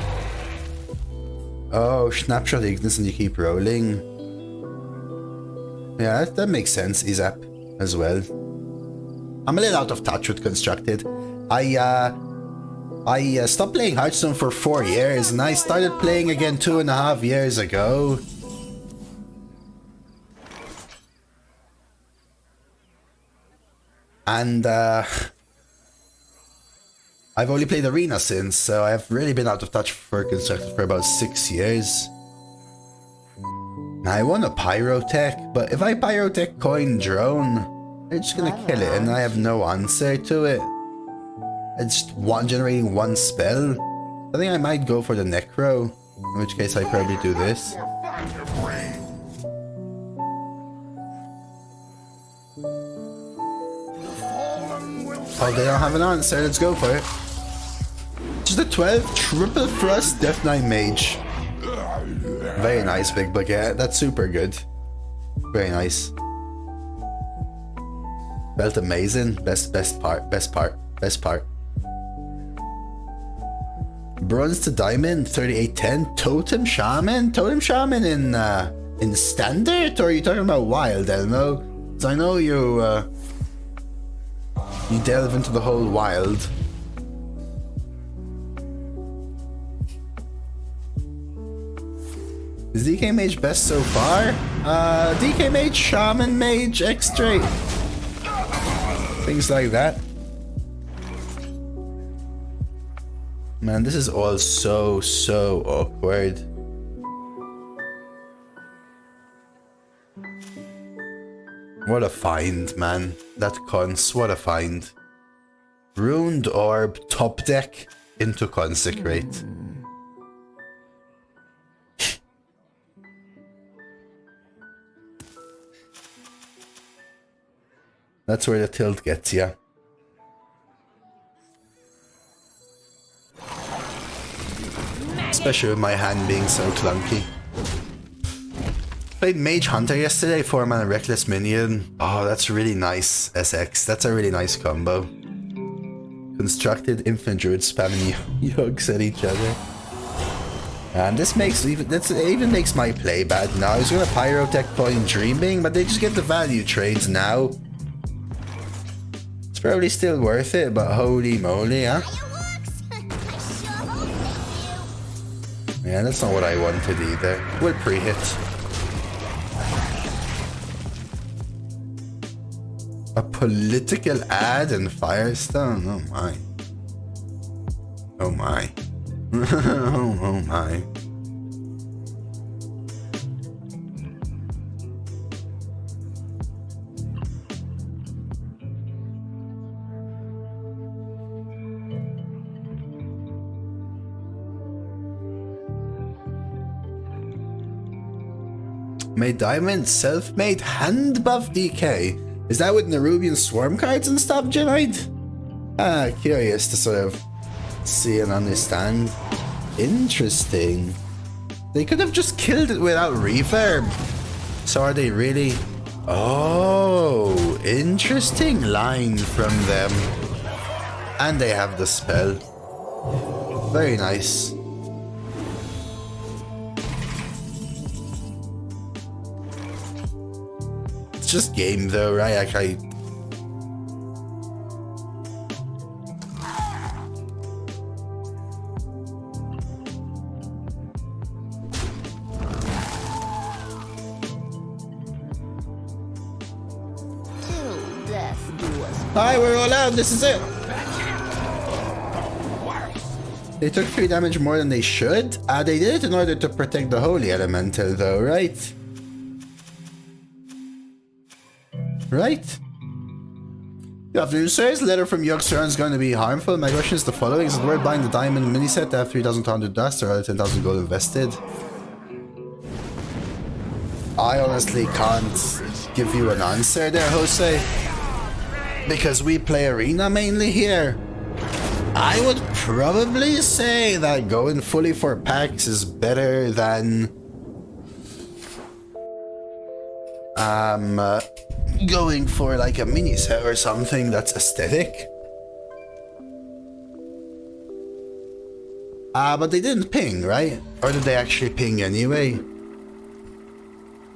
Oh, Snapshot Ignis and you keep rolling. Yeah, that makes sense, Izap, as well. I'm a little out of touch with Constructed. I stopped playing Hearthstone for 4 years, and I started playing again 2.5 years ago. And I've only played Arena since, so I've really been out of touch for Constructed for about 6 years. Now I want a Pyrotech, but if I Pyrotech Coin Drone, they're just gonna kill it, and I have no answer to it. It's generating one spell. I think I might go for the Necro, in which case I probably do this. Oh, they don't have an answer. Let's go for it. Just a 12 triple thrust Death Knight Mage. Very nice, Big Book. Yeah, that's super good. Very nice. Felt amazing. Best part. Bronze to Diamond, 3810. Totem Shaman in Standard, or are you talking about Wild, Elmo? Because I know you delve into the whole Wild. Is DK Mage best so far? DK Mage, Shaman Mage, X-Straight. Things like that. Man, this is all so awkward. What a find, man. That cons, what a find. Ruined Orb, top deck, into Consecrate. That's where the tilt gets ya. Especially with my hand being so clunky. Played Mage Hunter yesterday, 4-mana Reckless Minion. Oh, that's really nice, SX. That's a really nice combo. Constructed Infinite Druid spamming yokes at each other. And this makes even makes my play bad now. I was gonna Pyrotech Coin Dreaming, but they just get the value trades now. It's probably still worth it, but holy moly, huh? Yeah, that's not what I wanted either. We'll pre-hit. A political ad in Firestone? Oh my. Oh my. Oh my. Made Diamond, self-made, hand buff DK. Is that with Nerubian Swarm cards and stuff, Jedi? Curious to sort of see and understand. Interesting. They could have just killed it without reverb. So are they really... Oh, interesting line from them. And they have the spell. Very nice. It's just game though, right? Like Hi, we're all out. This is it. They took 3 damage more than they should. They did it in order to protect the Holy Elemental though, right? Right? Good afternoon, sirs. Letter from Youngster is going to be harmful. My question is the following. Is it worth buying the diamond mini set to have 3,200 dust or 10,000 gold invested? I honestly can't give you an answer there, Jose. Because we play arena mainly here. I would probably say that going fully for packs is better than going for like a mini set or something that's aesthetic. But they didn't ping, right? Or did they actually ping anyway?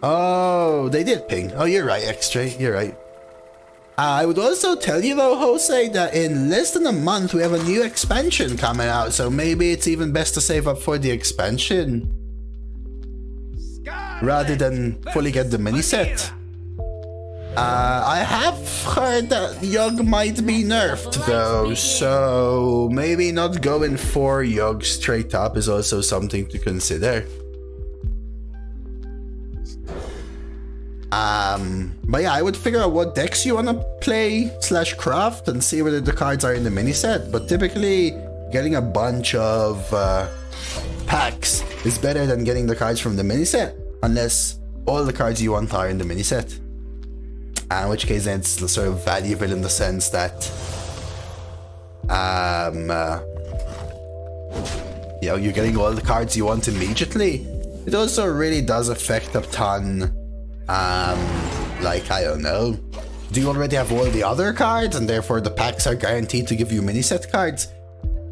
Oh, they did ping. Oh, you're right, X-Ray. You're right. I would also tell you though, Jose, that in less than a month we have a new expansion coming out, so maybe it's even best to save up for the expansion rather than fully get the mini set. I have heard that Yogg might be nerfed though, so maybe not going for Yogg straight up is also something to consider. But yeah, I would figure out what decks you want to play / craft and see whether the cards are in the mini set. But typically, getting a bunch of packs is better than getting the cards from the mini set, unless all the cards you want are in the mini set. In which case, then it's sort of valuable in the sense that, you know, you're getting all the cards you want immediately. It also really does affect a ton. Like, I don't know, do you already have all the other cards and therefore the packs are guaranteed to give you mini set cards?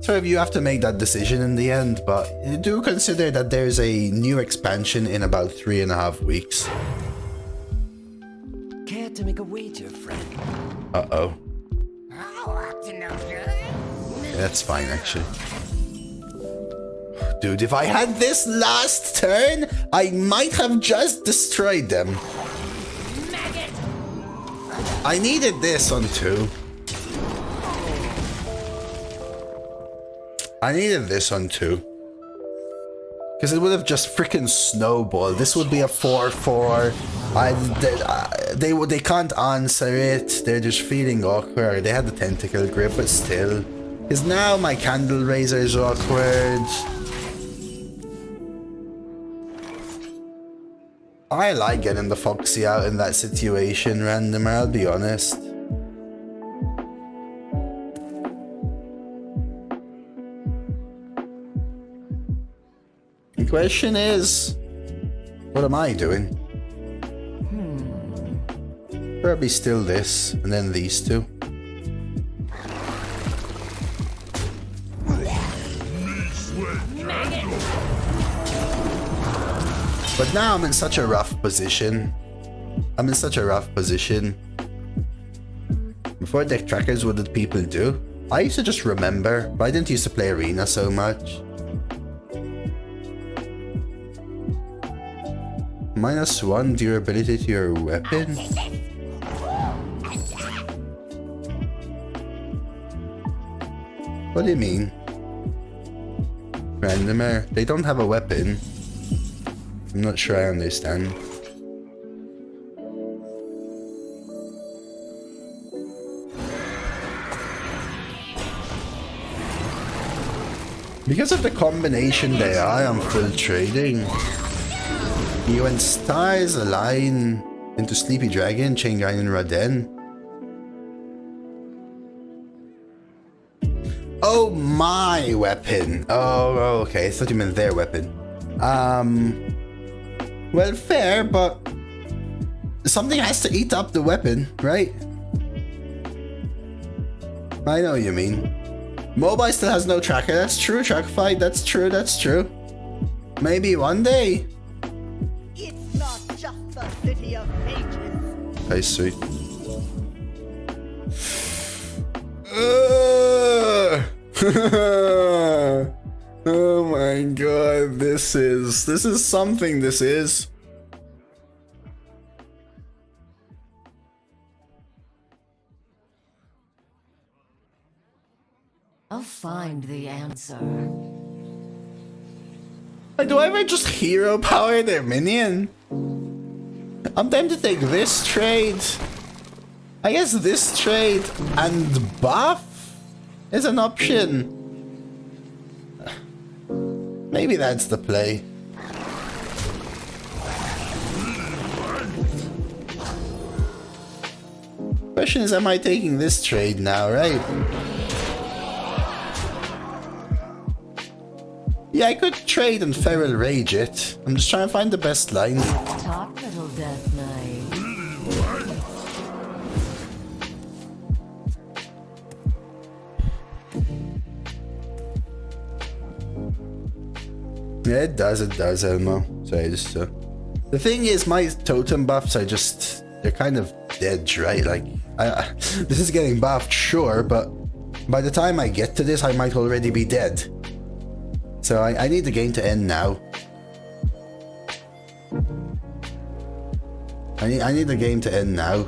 Sort of, you have to make that decision in the end, but do consider that there's a new expansion in about 3.5 weeks. Care to make a wager, friend? Uh-oh. Oh, up to no good. That's fine, actually. Dude, if I had this last turn, I might have just destroyed them. Maggot. I needed this on 2. I needed this on 2. Because it would have just freaking snowballed. This would be a 4-4. They can't answer it. They're just feeling awkward. They had the tentacle grip, but still. Because now my candle raiser is awkward. I like getting the Foxy out in that situation, Randomer, I'll be honest. The question is, what am I doing? Probably still this, and then these two. But now I'm in such a rough position. Before deck trackers, what did people do? I used to just remember, but I didn't used to play arena so much. -1 durability to your weapon? What do you mean? Randomer, they don't have a weapon. I'm not sure I understand. Because of the combination they are on full trading, you and stars align into Sleepy Dragon, Chain Guardian, Raden. Oh, my weapon. Oh, okay. I thought you meant their weapon. Well, fair, but something has to eat up the weapon, right? I know what you mean. Mobile still has no tracker. That's true, Trackfight. That's true, that's true. Maybe one day. It's not just the city of mages. I see. Oh my god, this is something, this is. I'll find the answer. Like, do I ever just hero power their minion? I'm tempted to take this trade. I guess this trade and buff is an option. Maybe that's the play. Question is, am I taking this trade now, right? Yeah, I could trade and feral rage it. I'm just trying to find the best line. Talk, little Death Knight. Yeah, it does, Elmo. Sorry, just the thing is, my totem buffs are just, they're kind of dead, right? Like, this is getting buffed, sure, but by the time I get to this, I might already be dead. So I need the game to end now. I need the game to end now.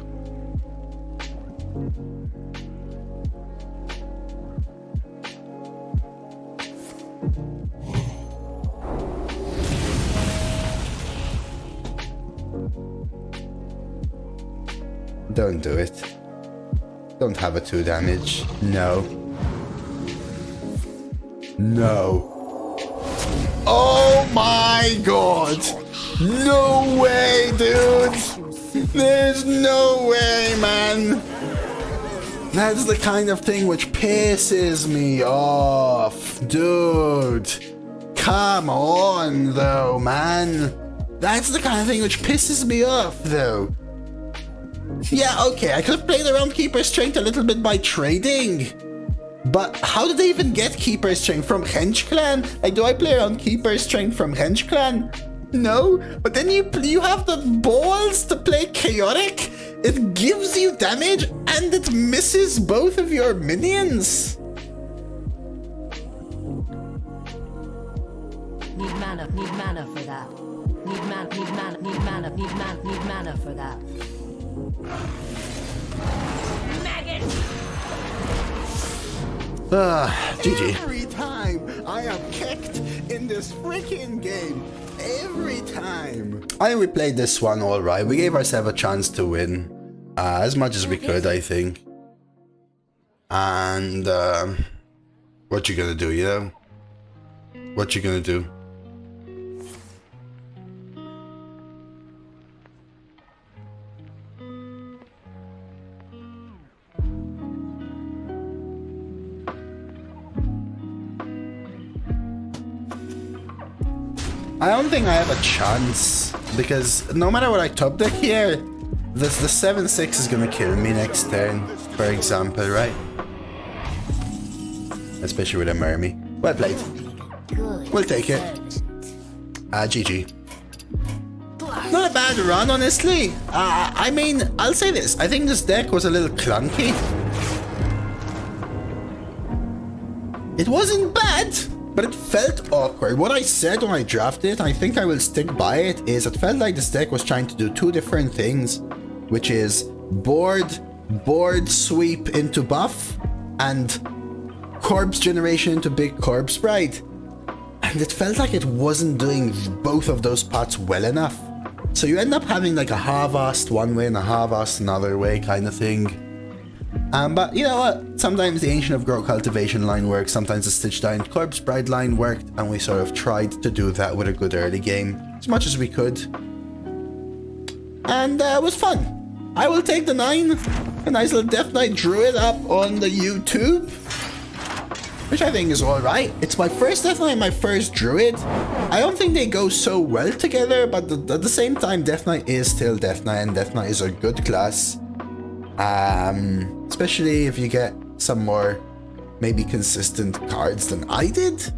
Don't do it. Don't have a 2 damage. No. No. Oh my god! No way, dude! There's no way, man! That's the kind of thing which pisses me off, dude! Come on, though, man! That's the kind of thing which pisses me off, though. Yeah, okay, I could have played around Keeper's Strength a little bit by trading. But how did they even get Keeper's Strength from Hench Clan? Like, do I play around Keeper's Strength from Hench Clan? No, but then you have the balls to play Chaotic. It gives you damage and it misses both of your minions. Need mana for that. Need mana for that. GG. Every time I am kicked in this freaking game. Every time. I think we played this one alright. We gave ourselves a chance to win. As much as we could, I think. And what you gonna do, you know? What you gonna do? I don't think I have a chance, because no matter what I top deck here, the 7-6 is gonna kill me next turn, for example, right? Especially with a Mermy. Well played. We'll take it. GG. Not a bad run, honestly. I mean, I'll say this. I think this deck was a little clunky. It wasn't bad, but it felt awkward. What I said when I drafted it, I think I will stick by it, is it felt like this deck was trying to do two different things, which is board sweep into buff and corpse generation into big corpse sprite. And it felt like it wasn't doing both of those parts well enough. So you end up having like a harvest one way and a harvest another way kind of thing. But you know what? Sometimes the Ancient of Growth Cultivation line works, sometimes the Stitch Down Corpse Bride line worked, and we sort of tried to do that with a good early game, as much as we could. And it was fun. I will take the 9, a nice little Death Knight Druid up on the YouTube, which I think is alright. It's my first Death Knight and my first Druid. I don't think they go so well together, but at the same time, Death Knight is still Death Knight, and Death Knight is a good class. Especially if you get some more maybe consistent cards than I did.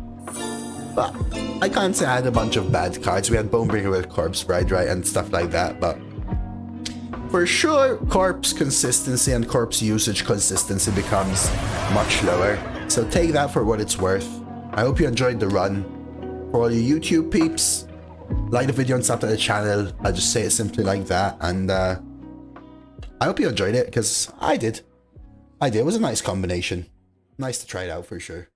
But I can't say I had a bunch of bad cards. We had Bonebringer with Corpse Bride, right, and stuff like that, but for sure, corpse consistency and corpse usage consistency becomes much lower. So take that for what it's worth. I hope you enjoyed the run. For all you YouTube peeps, like the video and sub to the channel. I'll just say it simply like that, and I hope you enjoyed it, because I did. It was a nice combination. Nice to try it out for sure.